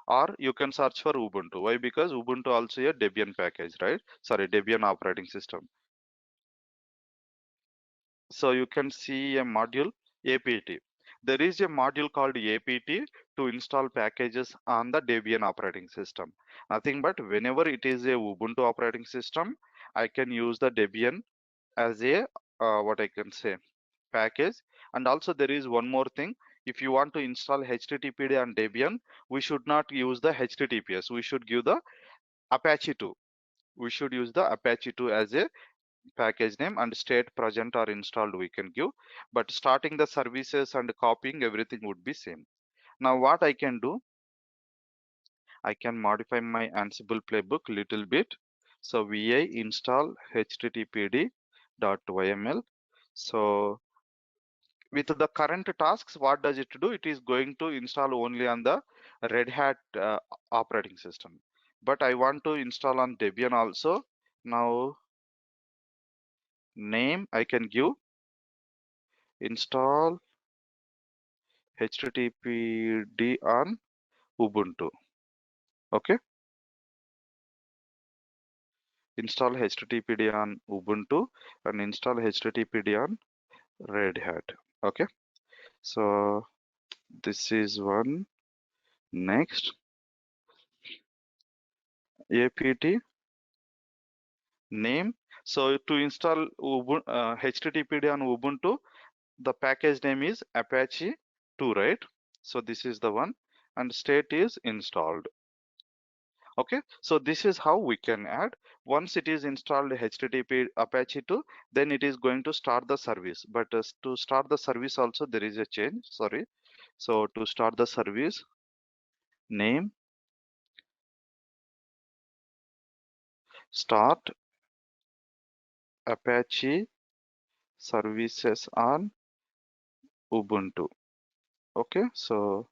or you can search for Ubuntu. Why? Because Ubuntu also a Debian package, right? Sorry, Debian operating system. So you can see a module APT. There is a module called APT to install packages on the Debian operating system. Nothing but whenever it is a Ubuntu operating system, I can use the Debian as a what I can say package. And also there is one more thing. If you want to install HTTPD on Debian, we should not use the HTTPS. We should give the Apache 2. We should use the Apache 2 as a package name, and state present or installed we can give, but starting the services and copying everything would be same. Now what I can do, I can modify my Ansible playbook little bit. So vi install httpd.yml. So with the current tasks, what does it do? It is going to install only on the Red Hat operating system, but I want to install on Debian also. Now name I can give install httpd on Ubuntu. Okay, install httpd on Ubuntu and install httpd on Red Hat. Okay, so this is one. Next, apt name. So to install httpd on Ubuntu, the package name is Apache 2, right? So this is the one, and state is installed. Okay, so this is how we can add. Once it is installed http Apache 2, then it is going to start the service. But to start the service also there is a change, sorry. So to start the service, name start Apache services on Ubuntu. Okay, so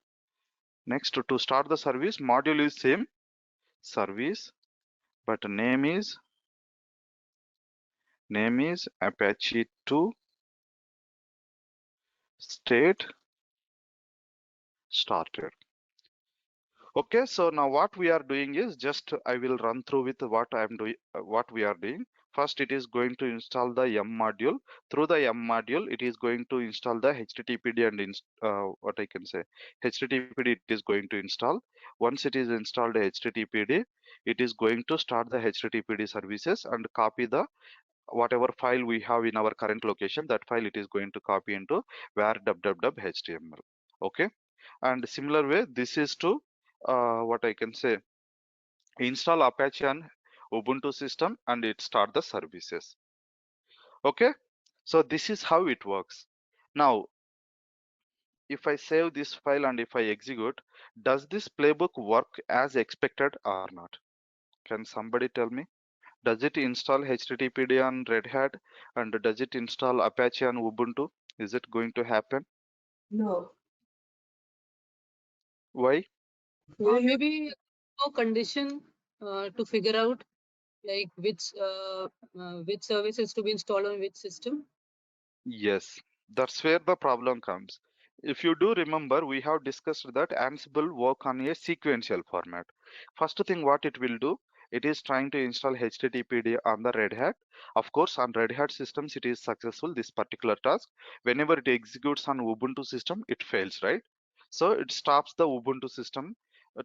next to start the service, module is same service, but name is Apache 2 state started. Okay, so now what we are doing is just I will run through with what I am doing, what we are doing. First, it is going to install the yum module. Through the yum module, it is going to install the HTTPD and what I can say, HTTPD it is going to install. Once it is installed HTTPD, it is going to start the HTTPD services and copy the whatever file we have in our current location. That file it is going to copy into var www.html. Okay, and similar way, this is to what I can say, install Apache on Ubuntu system and it start the services. Okay, so this is how it works. Now, if I save this file and if I execute, does this playbook work as expected or not? Can somebody tell me? Does it install HTTPD on Red Hat and does it install Apache on Ubuntu? Is it going to happen? No. Why? Maybe no condition to figure out like which service is to be installed on which system. Yes, that's where the problem comes. If you do remember, we have discussed that Ansible work on a sequential format. First thing what it will do, it is trying to install HTTPD on the Red Hat. Of course, on Red Hat systems, it is successful, this particular task. Whenever it executes on Ubuntu system, it fails, right? So it stops the Ubuntu system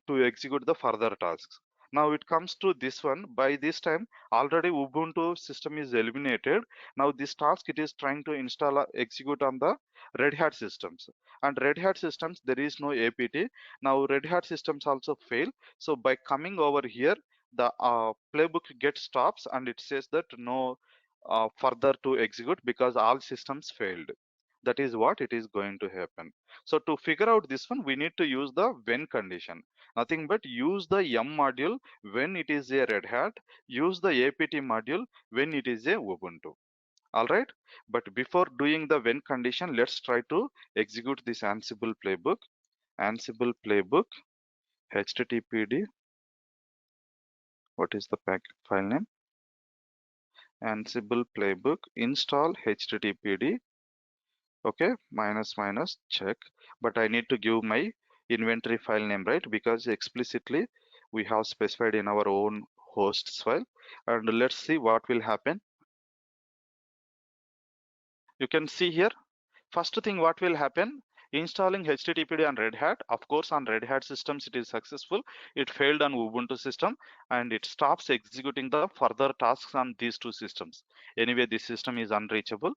to execute the further tasks. Now it comes to this one. By this time, already Ubuntu system is eliminated. Now this task it is trying to install execute on the Red Hat systems, and Red Hat systems there is no apt. Now Red Hat systems also fail. So by coming over here, the playbook gets stops and it says that no further to execute because all systems failed. That is what it is going to happen. So to figure out this one, we need to use the when condition. Nothing but use the yum module when it is a Red Hat, use the apt module when it is a Ubuntu. All right, but before doing the when condition, let's try to execute this Ansible playbook. Ansible playbook httpd, what is the package file name? Ansible playbook install httpd. Okay, minus minus check, but I need to give my inventory file name, right? Because explicitly we have specified in our own hosts file. And let's see what will happen. You can see here, first thing what will happen, installing HTTPD on Red Hat. Of course, on Red Hat systems, it is successful. It failed on Ubuntu system and it stops executing the further tasks on these two systems. Anyway, this system is unreachable.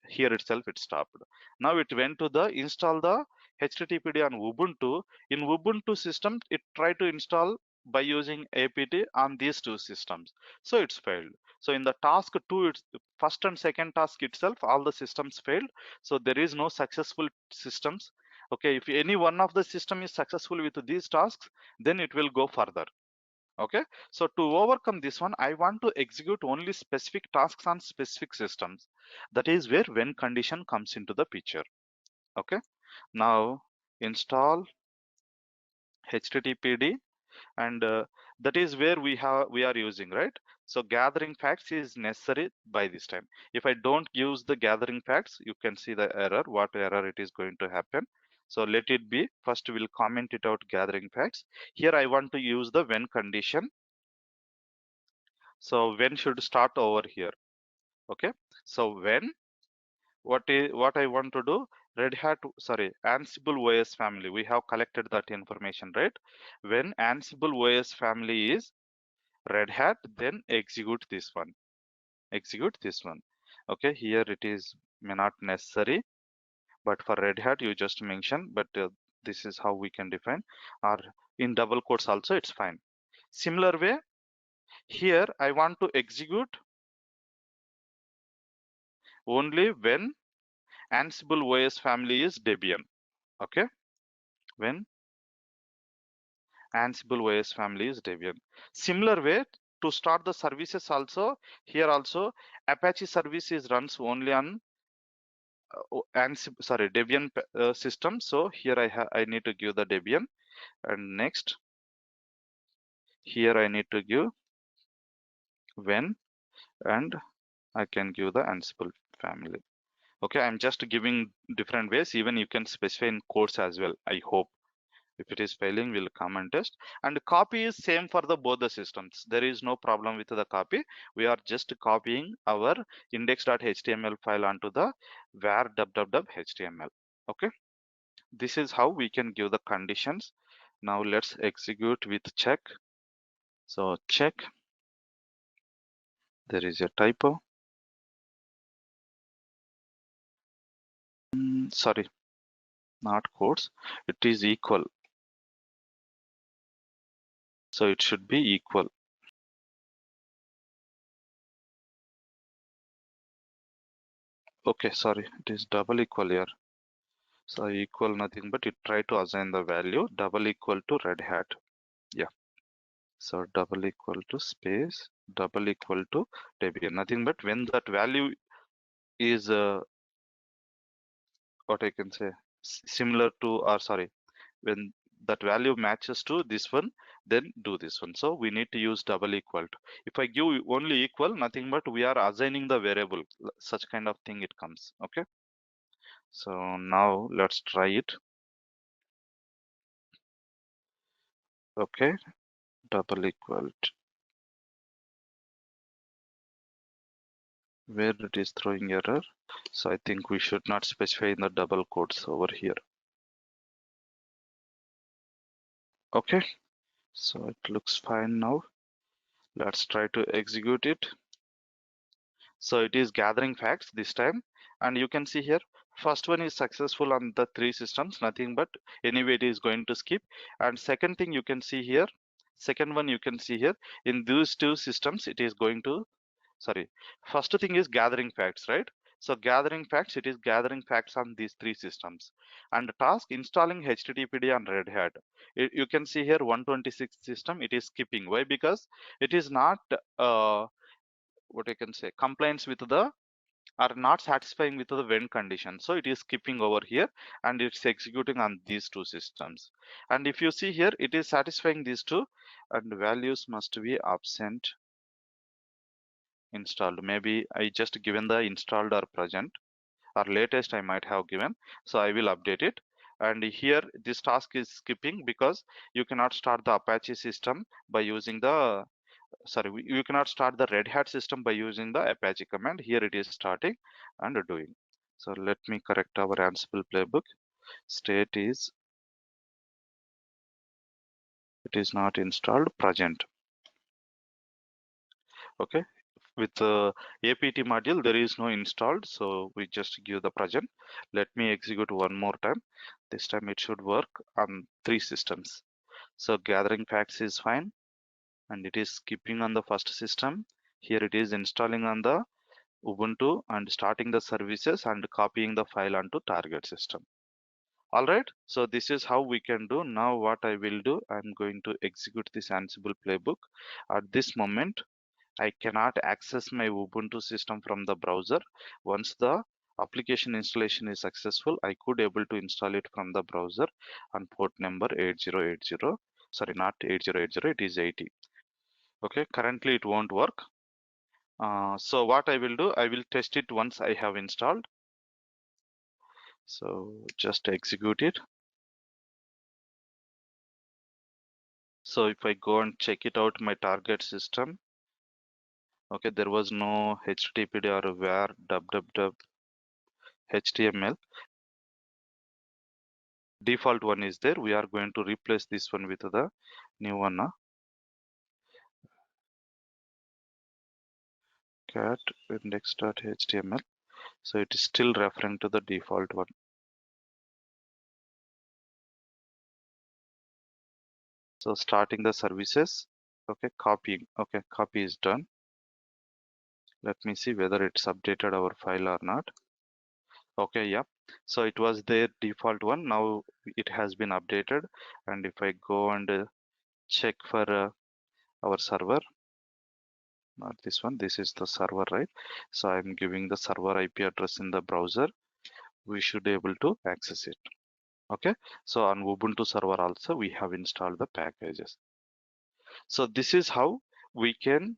Here itself, it stopped. Now it went to the install the HTTPD on Ubuntu. In Ubuntu system, it tried to install by using apt on these two systems. So it's failed. So in the task two, it's first and second task itself, all the systems failed. So there is no successful systems. Okay, if any one of the system is successful with these tasks, then it will go further. Okay, so to overcome this one, I want to execute only specific tasks on specific systems. That is where when condition comes into the picture. Okay, now install httpd, and that is where we are using, right? So gathering facts is necessary by this time. If I don't use the gathering facts, you can see the error, what error it is going to happen. So let it be. First we'll comment it out gathering facts. Here I want to use the when condition. So when should start over here. Okay, so when, what I want to do, Red Hat, sorry, Ansible OS family, we have collected that information, right? When Ansible OS family is Red Hat, then execute this one. Execute this one. Okay, here it is may not necessary, but for Red Hat you just mention, but this is how we can define, or in double quotes also it's fine. Similar way, here I want to execute only when Ansible OS family is Debian. Okay, when Ansible OS family is Debian. Similar way, to start the services also, here also Apache services runs only on Debian system. So here I need to give the Debian, and next here I need to give when, and I can give the Ansible family. Okay, I'm just giving different ways. Even you can specify in codes as well, I hope. If it is failing, we'll come and test. And copy is same for the both the systems. There is no problem with the copy. We are just copying our index.html file onto the var www.html. Okay, this is how we can give the conditions. Now let's execute with check. So check, there is a typo. Sorry, not quotes, it is equal. So it should be equal. Okay, sorry, it is double equal here. So equal nothing but it try to assign the value double equal to red hat. Yeah. So double equal to space double equal to Debian. Nothing but when that value is what I can say similar to, or sorry, when that value matches to this one, then do this one. So we need to use double equal to. If I give only equal, nothing but we are assigning the variable, such kind of thing it comes. Okay, so now let's try it. Okay, double equal to, where it is throwing error. So I think we should not specify in the double quotes over here. Okay, so it looks fine now. Let's try to execute it. So it is gathering facts this time, and you can see here first one is successful on the three systems, nothing but anyway it is going to skip. And second thing you can see here, second one you can see here, in these two systems it is going to, sorry, first thing is gathering facts, right? So gathering facts, it is gathering facts on these three systems. And the task installing HTTPD on Red Hat, you can see here 126 system it is skipping. Why? Because it is not what I can say compliance with the, are not satisfying with the when condition. So it is skipping over here and it's executing on these two systems. And if you see here, it is satisfying these two, and values must be absent installed. Maybe I just given the installed or present or latest I might have given. So I will update it. And here this task is skipping because you cannot start the Apache system by using the, sorry, you cannot start the Red Hat system by using the Apache command. Here it is starting and doing. So let me correct our Ansible playbook. State is, it is not installed present. Okay, with the apt module there is no installed, so we just give the present. Let me execute one more time. This time it should work on three systems. So gathering facts is fine, and it is skipping on the first system. Here it is installing on the Ubuntu and starting the services and copying the file onto target system. All right, so this is how we can do. Now what I will do, I'm going to execute this Ansible playbook. At this moment I cannot access my Ubuntu system from the browser. Once the application installation is successful, I could able to install it from the browser on port number 8080. Sorry, not 8080, it is 80. Okay, currently it won't work. So what I will do, I will test it once I have installed. So just execute it. So if I go and check it out, my target system, okay, there was no HTTPD or var www HTML. Default one is there. We are going to replace this one with the new one. Cat index.html. So it is still referring to the default one. So starting the services. Okay, copying. Okay, copy is done. Let me see whether it's updated our file or not. Okay, yeah. So it was their default one. Now it has been updated. And if I go and check for our server, not this one, this is the server, right? So I'm giving the server IP address in the browser. we should be able to access it. Okay, so on Ubuntu server also we have installed the packages. So this is how we can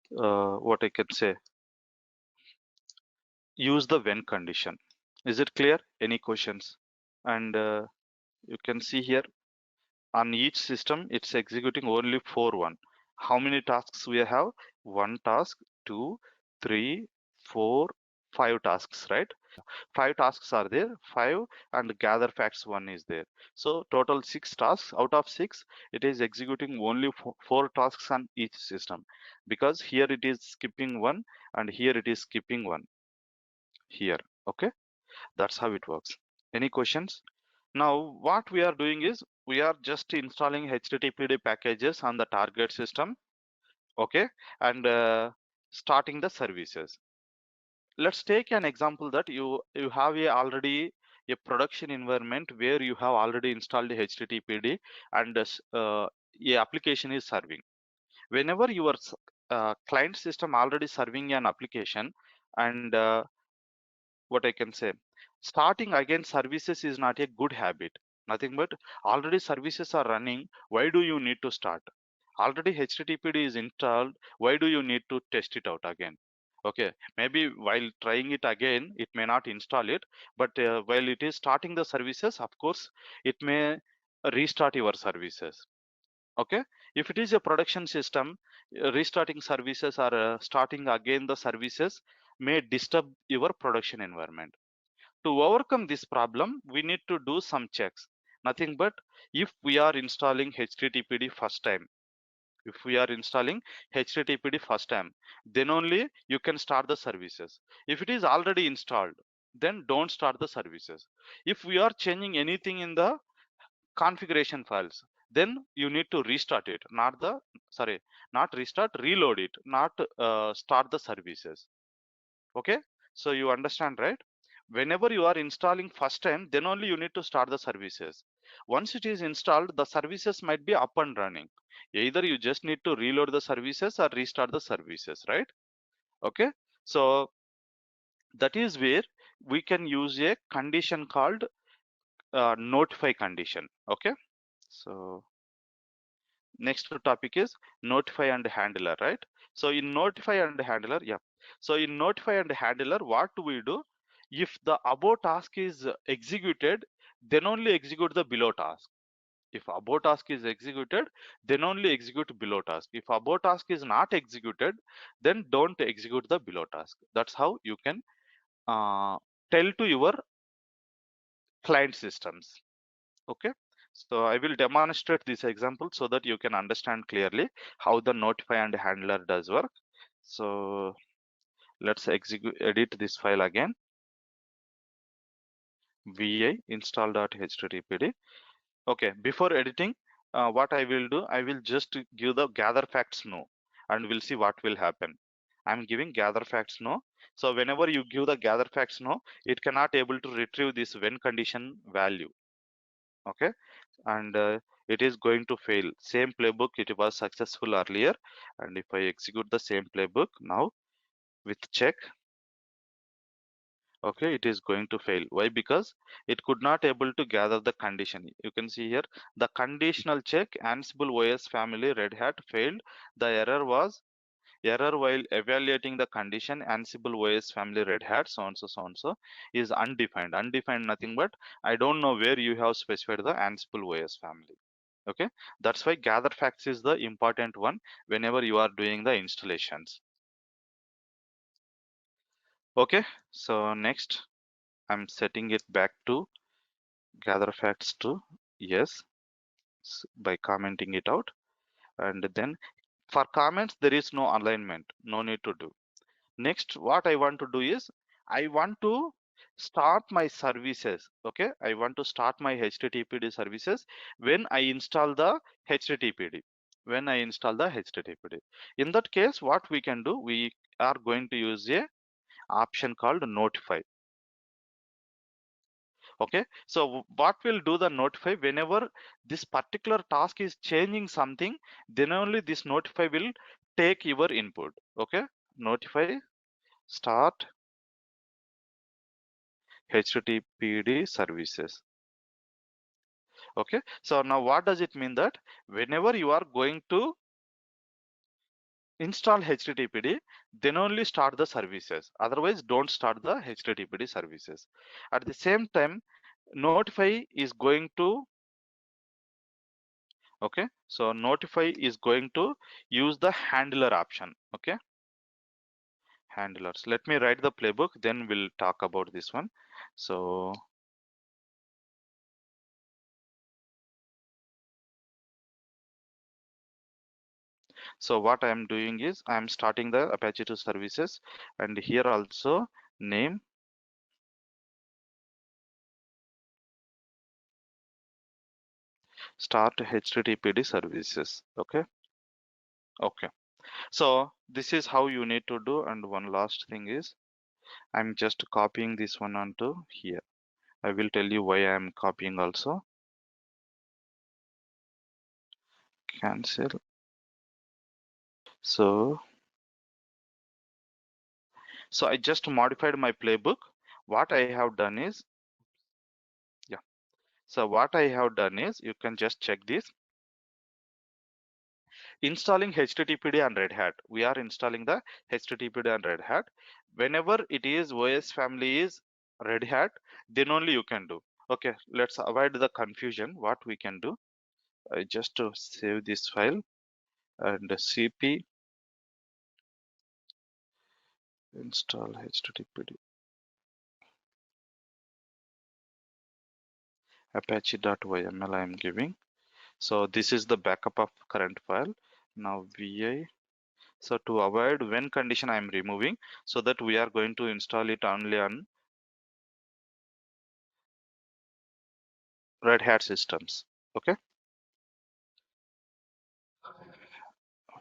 what I can say, use the when condition. Is it clear? Any questions? And you can see here on each system it's executing only for one. How many tasks we have? One task, 2, 3, 4, 5 tasks, right? 5 tasks are there, 5, and gather facts 1 is there. So total 6 tasks. Out of 6 it is executing only 4 tasks on each system, because here it is skipping 1 and here it is skipping 1 here. Okay, that's how it works. Any questions? Now what we are doing is we are just installing HTTPD packages on the target system. Okay, and starting the services. Let's take an example that you have already a production environment where you have already installed the HTTPD and a application is serving. Whenever your client system already serving an application, and what I can say, starting again services is not a good habit. Nothing but already services are running. Why do you need to start? Already HTTPD is installed. Why do you need to test it out again? Okay, maybe while trying it again, it may not install it, but while it is starting the services, of course, it may restart your services. Okay, if it is a production system, restarting services or starting again the services may disturb your production environment. To overcome this problem, we need to do some checks. Nothing but if we are installing HTTPD first time, if we are installing HTTPD first time, then only you can start the services. If it is already installed, then don't start the services. If we are changing anything in the configuration files, then you need to restart it, not restart, reload it, not start the services. Okay, so you understand, right? Whenever you are installing first time, then only you need to start the services. Once it is installed, the services might be up and running. Either you just need to reload the services or restart the services, right? Okay, so that is where we can use a condition called notify condition. Okay, so next topic is notify and handler, right? So in notify and handler, yeah, so in notify and handler, what do we do? If the above task is executed, then only execute the below task. If above task is executed, then only execute below task. If above task is not executed, then don't execute the below task. That's how you can tell to your client systems. Okay, so I will demonstrate this example so that you can understand clearly how the notify and handler does work. So let's edit this file again, vi install.httpd. Okay, before editing, what I will do, I will just give the gather facts no, and we'll see what will happen. I'm giving gather facts no. So whenever you give the gather facts no, it cannot able to retrieve this when condition value. Okay, and it is going to fail. Same playbook, it was successful earlier, and if I execute the same playbook now with check, okay, it is going to fail. Why? Because it could not able to gather the condition. You can see here the conditional check Ansible OS family Red Hat failed. The error was error while evaluating the condition Ansible OS family Red Hat so and so is undefined. Undefined nothing but I don't know where you have specified the Ansible OS family. Okay, that's why gather facts is the important one whenever you are doing the installations. Okay, so next I'm setting it back to gather facts to yes by commenting it out, and then for comments there is no alignment, no need to do. Next what I want to do is I want to start my services. Okay, I want to start my HTTPD services when I install the HTTPD. When I install the HTTPD, in that case what we can do, we are going to use a option called notify. Okay, so what will do the notify, whenever this particular task is changing something, then only this notify will take your input. Okay, notify start HTTPD services. Okay, so now what does it mean? That whenever you are going to install HTTPD, then only start the services. Otherwise, don't start the HTTPD services. At the same time, notify is going to, okay, so notify is going to use the handler option. Okay, handlers. Let me write the playbook, then we'll talk about this one. So what I am doing is I am starting the Apache 2 services, and here also name start HTTPD services. Okay, okay. So this is how you need to do. And one last thing is I'm just copying this one onto here. I will tell you why I am copying also. Cancel. So I just modified my playbook. What I have done is, yeah. So what I have done is, you can just check this. Installing HTTPD and Red Hat. We are installing the HTTPD and Red Hat. Whenever it is OS family is Red Hat, then only you can do. Okay, let's avoid the confusion. What we can do, I just to save this file and cp install HTTPD apache.yml I am giving. So this is the backup of current file. Now vi. So to avoid when condition I am removing, so that we are going to install it only on Red Hat systems. Okay.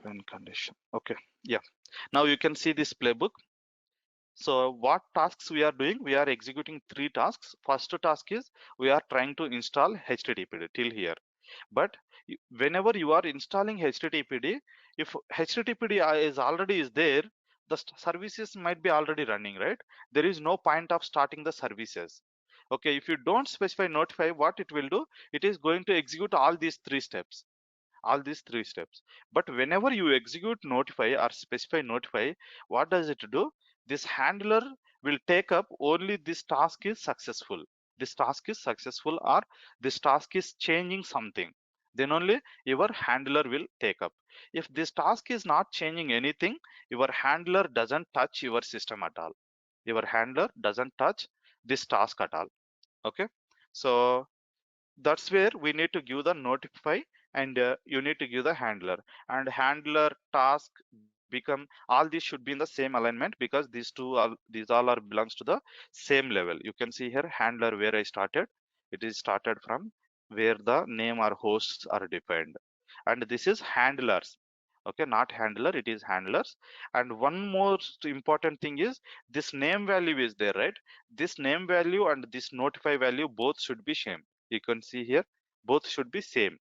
When condition. Okay. Yeah. Now you can see this playbook. So what tasks we are doing? We are executing 3 tasks. First task is we are trying to install HTTPD till here. But whenever you are installing HTTPD, if HTTPD is already is there, the services might be already running, right? There is no point of starting the services. Okay, if you don't specify notify, what it will do, it is going to execute all these 3 steps. But whenever you execute notify or specify notify, what does it do? This handler will take up only this task is successful. This task is successful, or this task is changing something. Then only your handler will take up. If this task is not changing anything, your handler doesn't touch your system at all. Your handler doesn't touch this task at all. Okay. So that's where we need to give the notify, and you need to give the handler, and handler task become, all these should be in the same alignment, because these all are belongs to the same level. You can see here handler where I started, it is started from where the name or hosts are defined, and this is handlers. Okay, not handler, it is handlers. And one most important thing is this name value is there, right? This name value and this notify value both should be same. You can see here both should be same.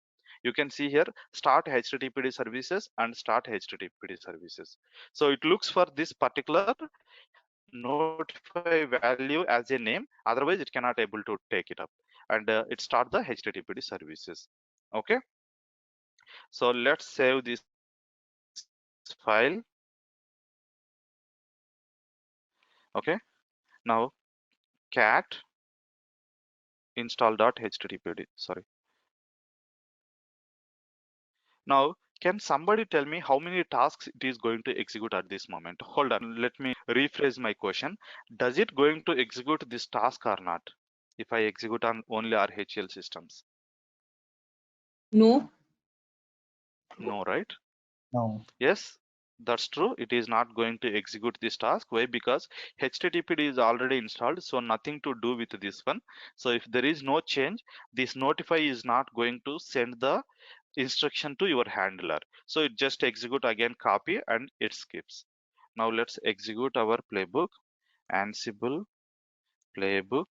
You can see here start HTTPD services and start HTTPD services. So it looks for this particular notify value as a name, otherwise it cannot able to take it up, and it start the HTTPD services. Okay, so let's save this file. Okay, now cat install.htpd, sorry. Now, can somebody tell me how many tasks it is going to execute at this moment? Hold on, let me rephrase my question. Does it going to execute this task or not? If I execute on only RHEL systems? No. No, right? No. Yes, that's true. It is not going to execute this task. Why? Because HTTPD is already installed, so nothing to do with this one. So if there is no change, this notify is not going to send the instruction to your handler. So it just execute again, copy, and it skips. Now let's execute our playbook. Ansible playbook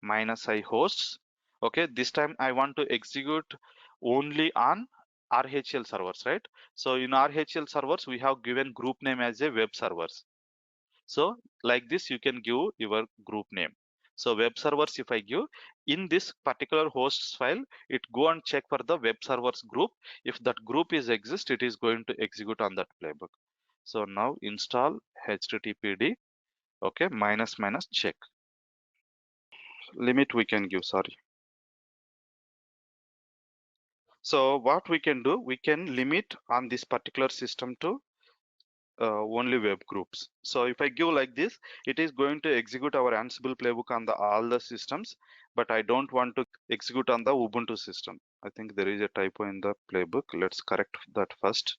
-i hosts. Okay, this time I want to execute only on RHEL servers, right? So in RHEL servers, we have given group name as a web servers. So like this, you can give your group name. So web servers, if I give in this particular hosts file, it go and check for the web servers group. If that group is exist, it is going to execute on that playbook. So now install httpd, okay, minus minus check. Limit we can give, sorry. So what we can do, we can limit on this particular system to only web groups. So if I give like this, it is going to execute our Ansible playbook on the all the systems, but I don't want to execute on the Ubuntu system. I think there is a typo in the playbook. Let's correct that first.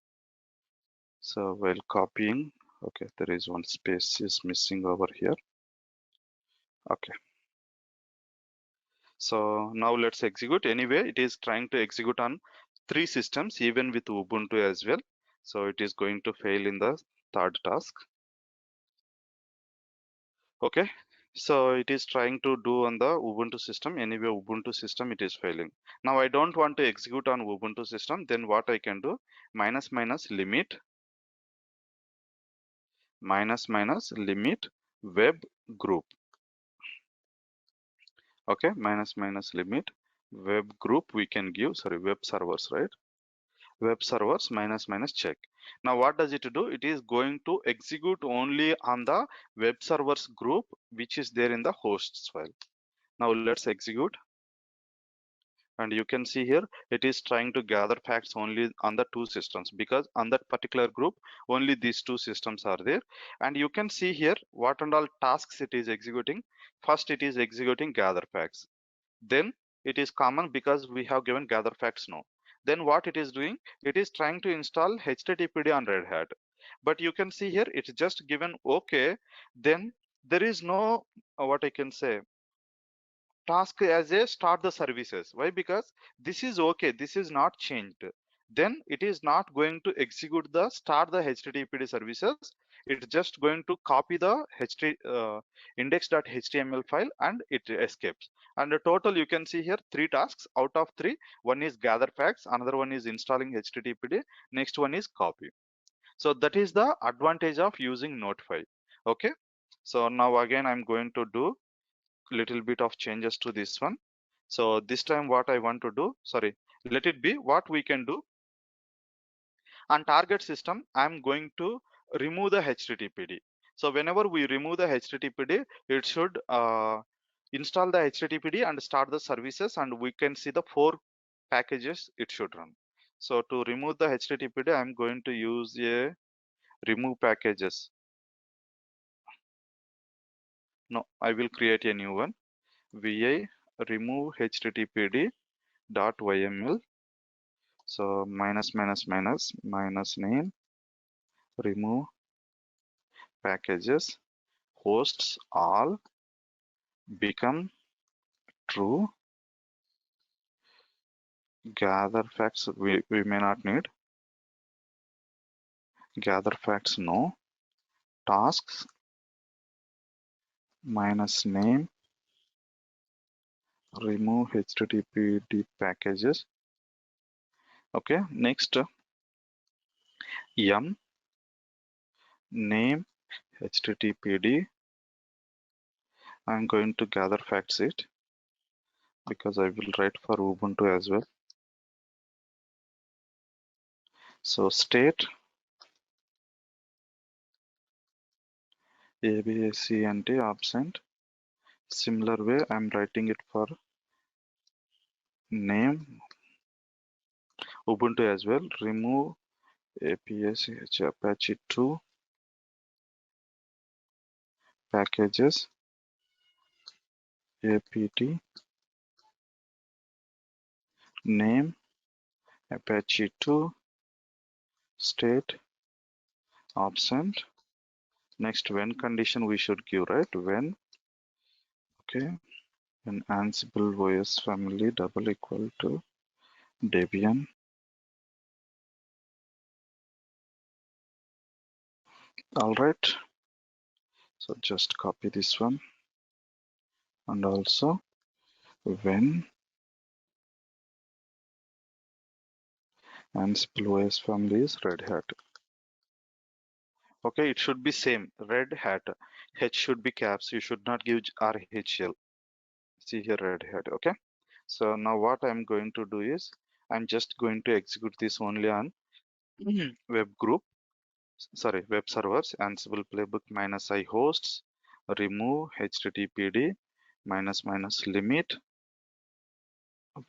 So while copying, okay, there is one space is missing over here. Okay. So now let's execute. Anyway, it is trying to execute on 3 systems, even with Ubuntu as well. So it is going to fail in the third task. Okay, so it is trying to do on the Ubuntu system. Anyway, Ubuntu system, it is failing. Now I don't want to execute on Ubuntu system. Then what I can do, minus minus limit web group. Okay, minus minus limit web group we can give, sorry, web servers, right? Web servers minus minus check. Now what does it do? It is going to execute only on the web servers group which is there in the hosts file. Now let's execute. And you can see here, it is trying to gather facts only on the 2 systems, because on that particular group, only these 2 systems are there. And you can see here what and all tasks it is executing. First, it is executing gather facts. Then it is common because we have given gather facts now. Then what it is doing, it is trying to install HTTPD on Red Hat. But you can see here, it's just given okay. Then there is no, what I can say, task as a start the services. Why? Because this is okay, this is not changed. Then it is not going to execute the start the httpd services. It's just going to copy the index.html file and it escapes. And the total, you can see here 3 tasks out of 3. One is gather facts, another one is installing httpd, next one is copy. So that is the advantage of using Notify. Okay, so now again I'm going to do little bit of changes to this one. So this time what I want to do, sorry, let it be what we can do. On target system, I'm going to remove the HTTPD. So whenever we remove the HTTPD, it should install the HTTPD and start the services, and we can see the 4 packages it should run. So to remove the HTTPD, I'm going to use a remove packages. No, I will create a new one. Vi remove HTTPD dot yml. So minus minus minus minus name, remove packages, hosts all become true, gather facts we may not need, gather facts no, tasks minus name, remove httpd packages. Okay, next yum name httpd. I'm going to gather facts it because I will write for Ubuntu as well. So state abacnt absent. Similar way I'm writing it for name Ubuntu as well. Remove APSH Apache 2 packages apt name Apache 2 state absent. Next when condition we should give, right? When, okay, when Ansible OS family double equal to Debian. All right, so just copy this one, and also when Ansible OS family is Red Hat. Okay, it should be same, red hat. H should be caps. You should not give RHL. See here, red hat. Okay. So now what I'm going to do is I'm just going to execute this only on web group, sorry, web servers, Ansible playbook minus I hosts, remove HTTPD minus minus limit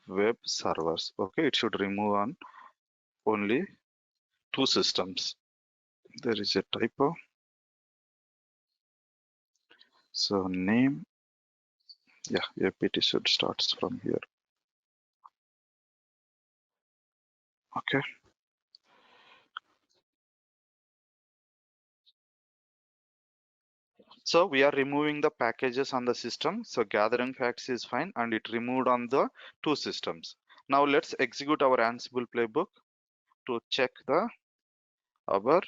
web servers. Okay, it should remove on only 2 systems. There is a typo. So name, yeah, apt should starts from here. Okay. So we are removing the packages on the system. So gathering facts is fine and it removed on the 2 systems. Now let's execute our Ansible playbook to check the our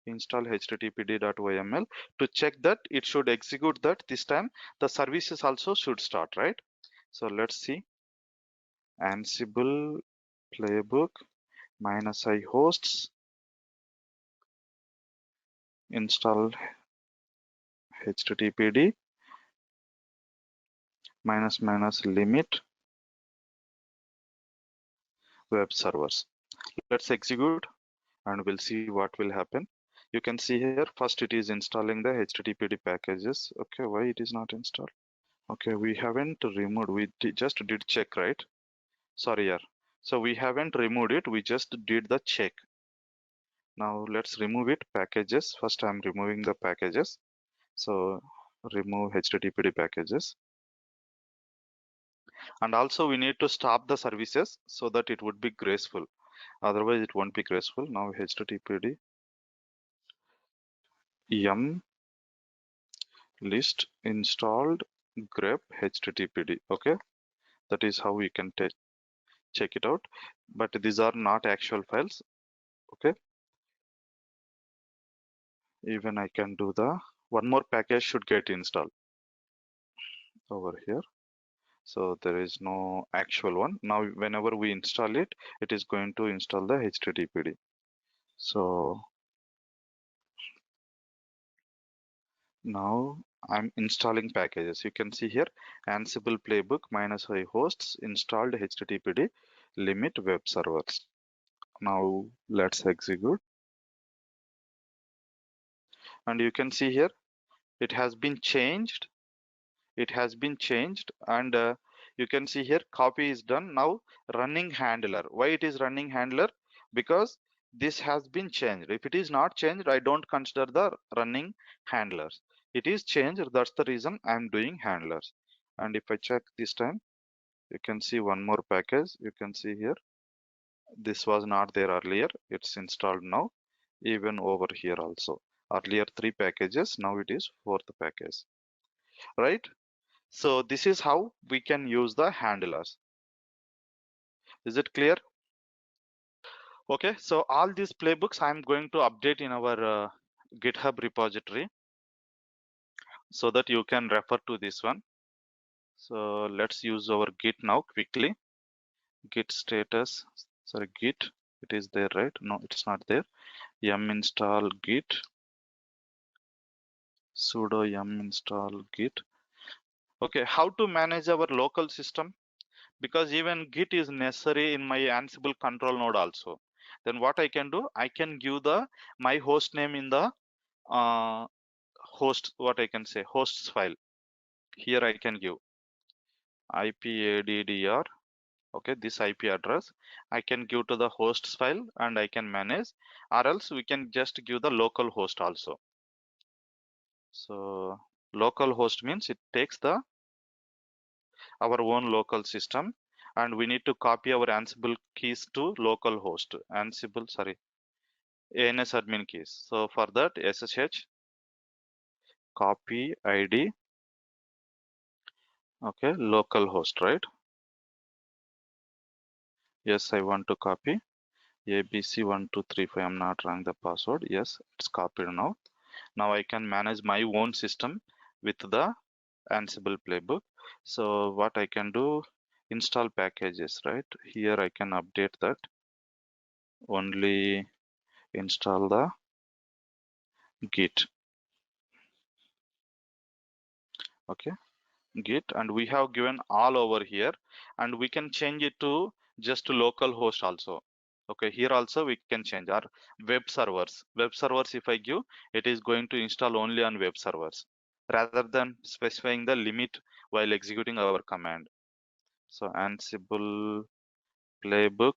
install httpd.yml to check that it should execute that this time the services also should start, right? So let's see Ansible playbook minus I hosts install httpd minus minus limit web servers. Let's execute and we'll see what will happen. You can see here first it is installing the httpd packages. Okay, why it is not installed? Okay, we haven't removed, we just did check, right? Sorry, yeah. So we haven't removed it, we just did the check. Now let's remove it, packages. First I'm removing the packages. So remove httpd packages. And also we need to stop the services so that it would be graceful. Otherwise it won't be graceful. Now httpd yum list installed grep httpd. Okay, that is how we can check it out, but these are not actual files. Okay, even I can do the one more package should get installed over here. So there is no actual one. Now whenever we install it, it is going to install the httpd. So now I'm installing packages. You can see here Ansible playbook minus I hosts installed httpd limit web servers. Now let's execute. And you can see here it has been changed. It has been changed and you can see here copy is done. Now running handler. Why it is running handler? Because this has been changed. If it is not changed, I don't consider the running handlers. It is changed. That's the reason I'm doing handlers. And if I check this time, you can see one more package. You can see here this was not there earlier. It's installed now. Even over here also. Earlier 3 packages. Now it is 4th package. Right? So this is how we can use the handlers. Is it clear? Okay, so all these playbooks I'm going to update in our GitHub repository so that you can refer to this one. So let's use our Git now quickly. Git status, sorry, Git, it is there, right? No, it's not there. Yum install Git, sudo yum install Git. Okay, how to manage our local system? Because even Git is necessary in my Ansible control node also. Then what I can do, I can give the my host name in the host, what I can say, hosts file. Here I can give IPADDR. Okay, this IP address I can give to the hosts file and I can manage, or else we can just give the local host also. So local host means it takes the our own local system and we need to copy our Ansible keys to local host. Ansible, sorry, ANS admin keys. So for that SSH copy ID, okay, local host, right? Yes, I want to copy ABC1235. I'm not wrong the password. Yes, it's copied now. Now I can manage my own system with the Ansible playbook. So what I can do, install packages, right? Here I can update that only install the git. Okay, git, and we have given all over here, and we can change it to just local host also. Okay, here also we can change our web servers. Web servers, if I give, it is going to install only on web servers rather than specifying the limit while executing our command. So Ansible playbook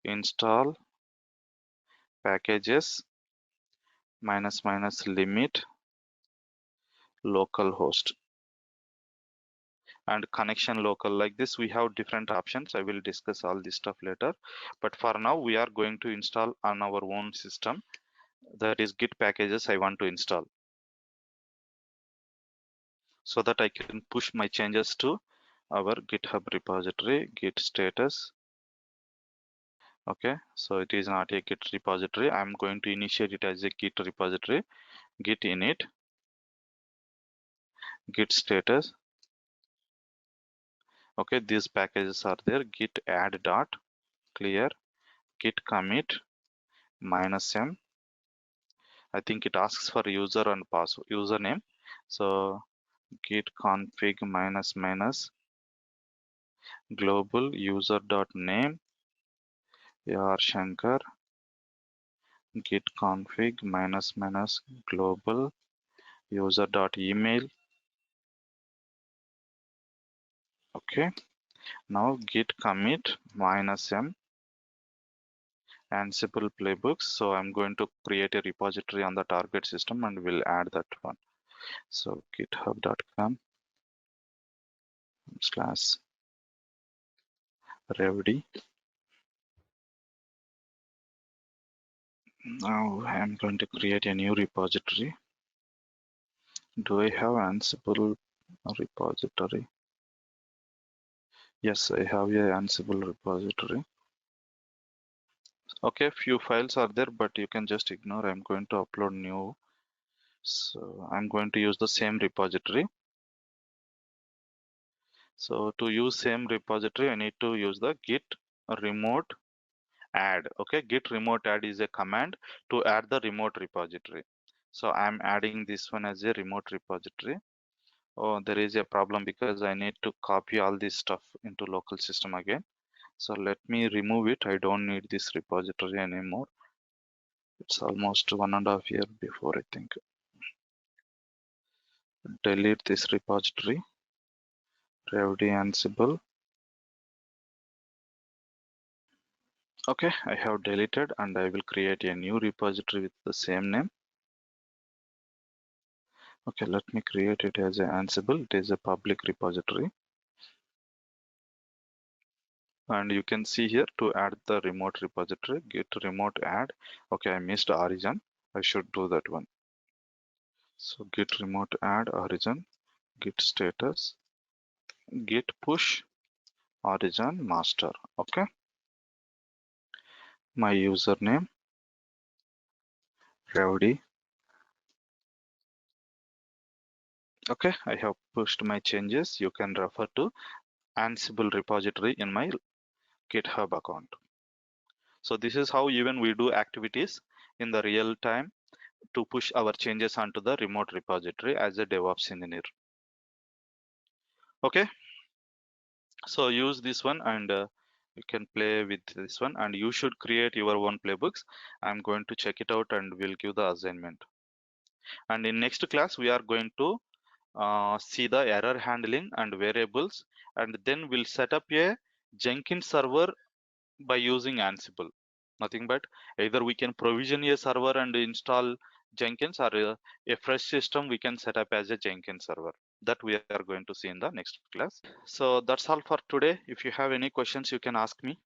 install packages -- limit localhost and connection local. Like this, we have different options. I will discuss all this stuff later, but for now we are going to install on our own system, that is git packages I want to install, so that I can push my changes to our GitHub repository. Git status. Okay, so it is not a git repository. I'm going to initiate it as a git repository. Git init, git status. Okay, these packages are there. Git add dot clear, git commit -m. I think it asks for user and password username. So git config -- global user dot name Shankar, git config -- global user dot email. Okay, now git commit -m Ansible playbooks. So I'm going to create a repository on the target system and we'll add that one. So github.com/revd. Now I'm going to create a new repository. Do I have Ansible repository? Yes, I have a Ansible repository. Okay, few files are there, but you can just ignore. I'm going to upload new. So I'm going to use the same repository. So to use same repository, I need to use the git remote add. Okay, git remote add is a command to add the remote repository. So I'm adding this one as a remote repository. Oh, there is a problem because I need to copy all this stuff into local system again. So let me remove it. I don't need this repository anymore. It's almost 1.5 years before, I think. Delete this repository. revd Ansible. Okay, I have deleted and I will create a new repository with the same name. Okay, let me create it as a Ansible. It is a public repository. And you can see here to add the remote repository, git remote add. Okay, I missed origin. I should do that one. So git remote add origin, git status, git push origin master. Okay, my username revd. Okay, I have pushed my changes. You can refer to Ansible repository in my GitHub account. So this is how even we do activities in the real time to push our changes onto the remote repository as a DevOps engineer. Okay, so use this one and you can play with this one, and you should create your own playbooks. I'm going to check it out and we'll give the assignment. And in next class, we are going to see the error handling and variables, and then we'll set up a Jenkins server by using Ansible. Nothing but either we can provision a server and install Jenkins, or a fresh system we can set up as a Jenkins server. That we are going to see in the next class. So that's all for today. If you have any questions, you can ask me.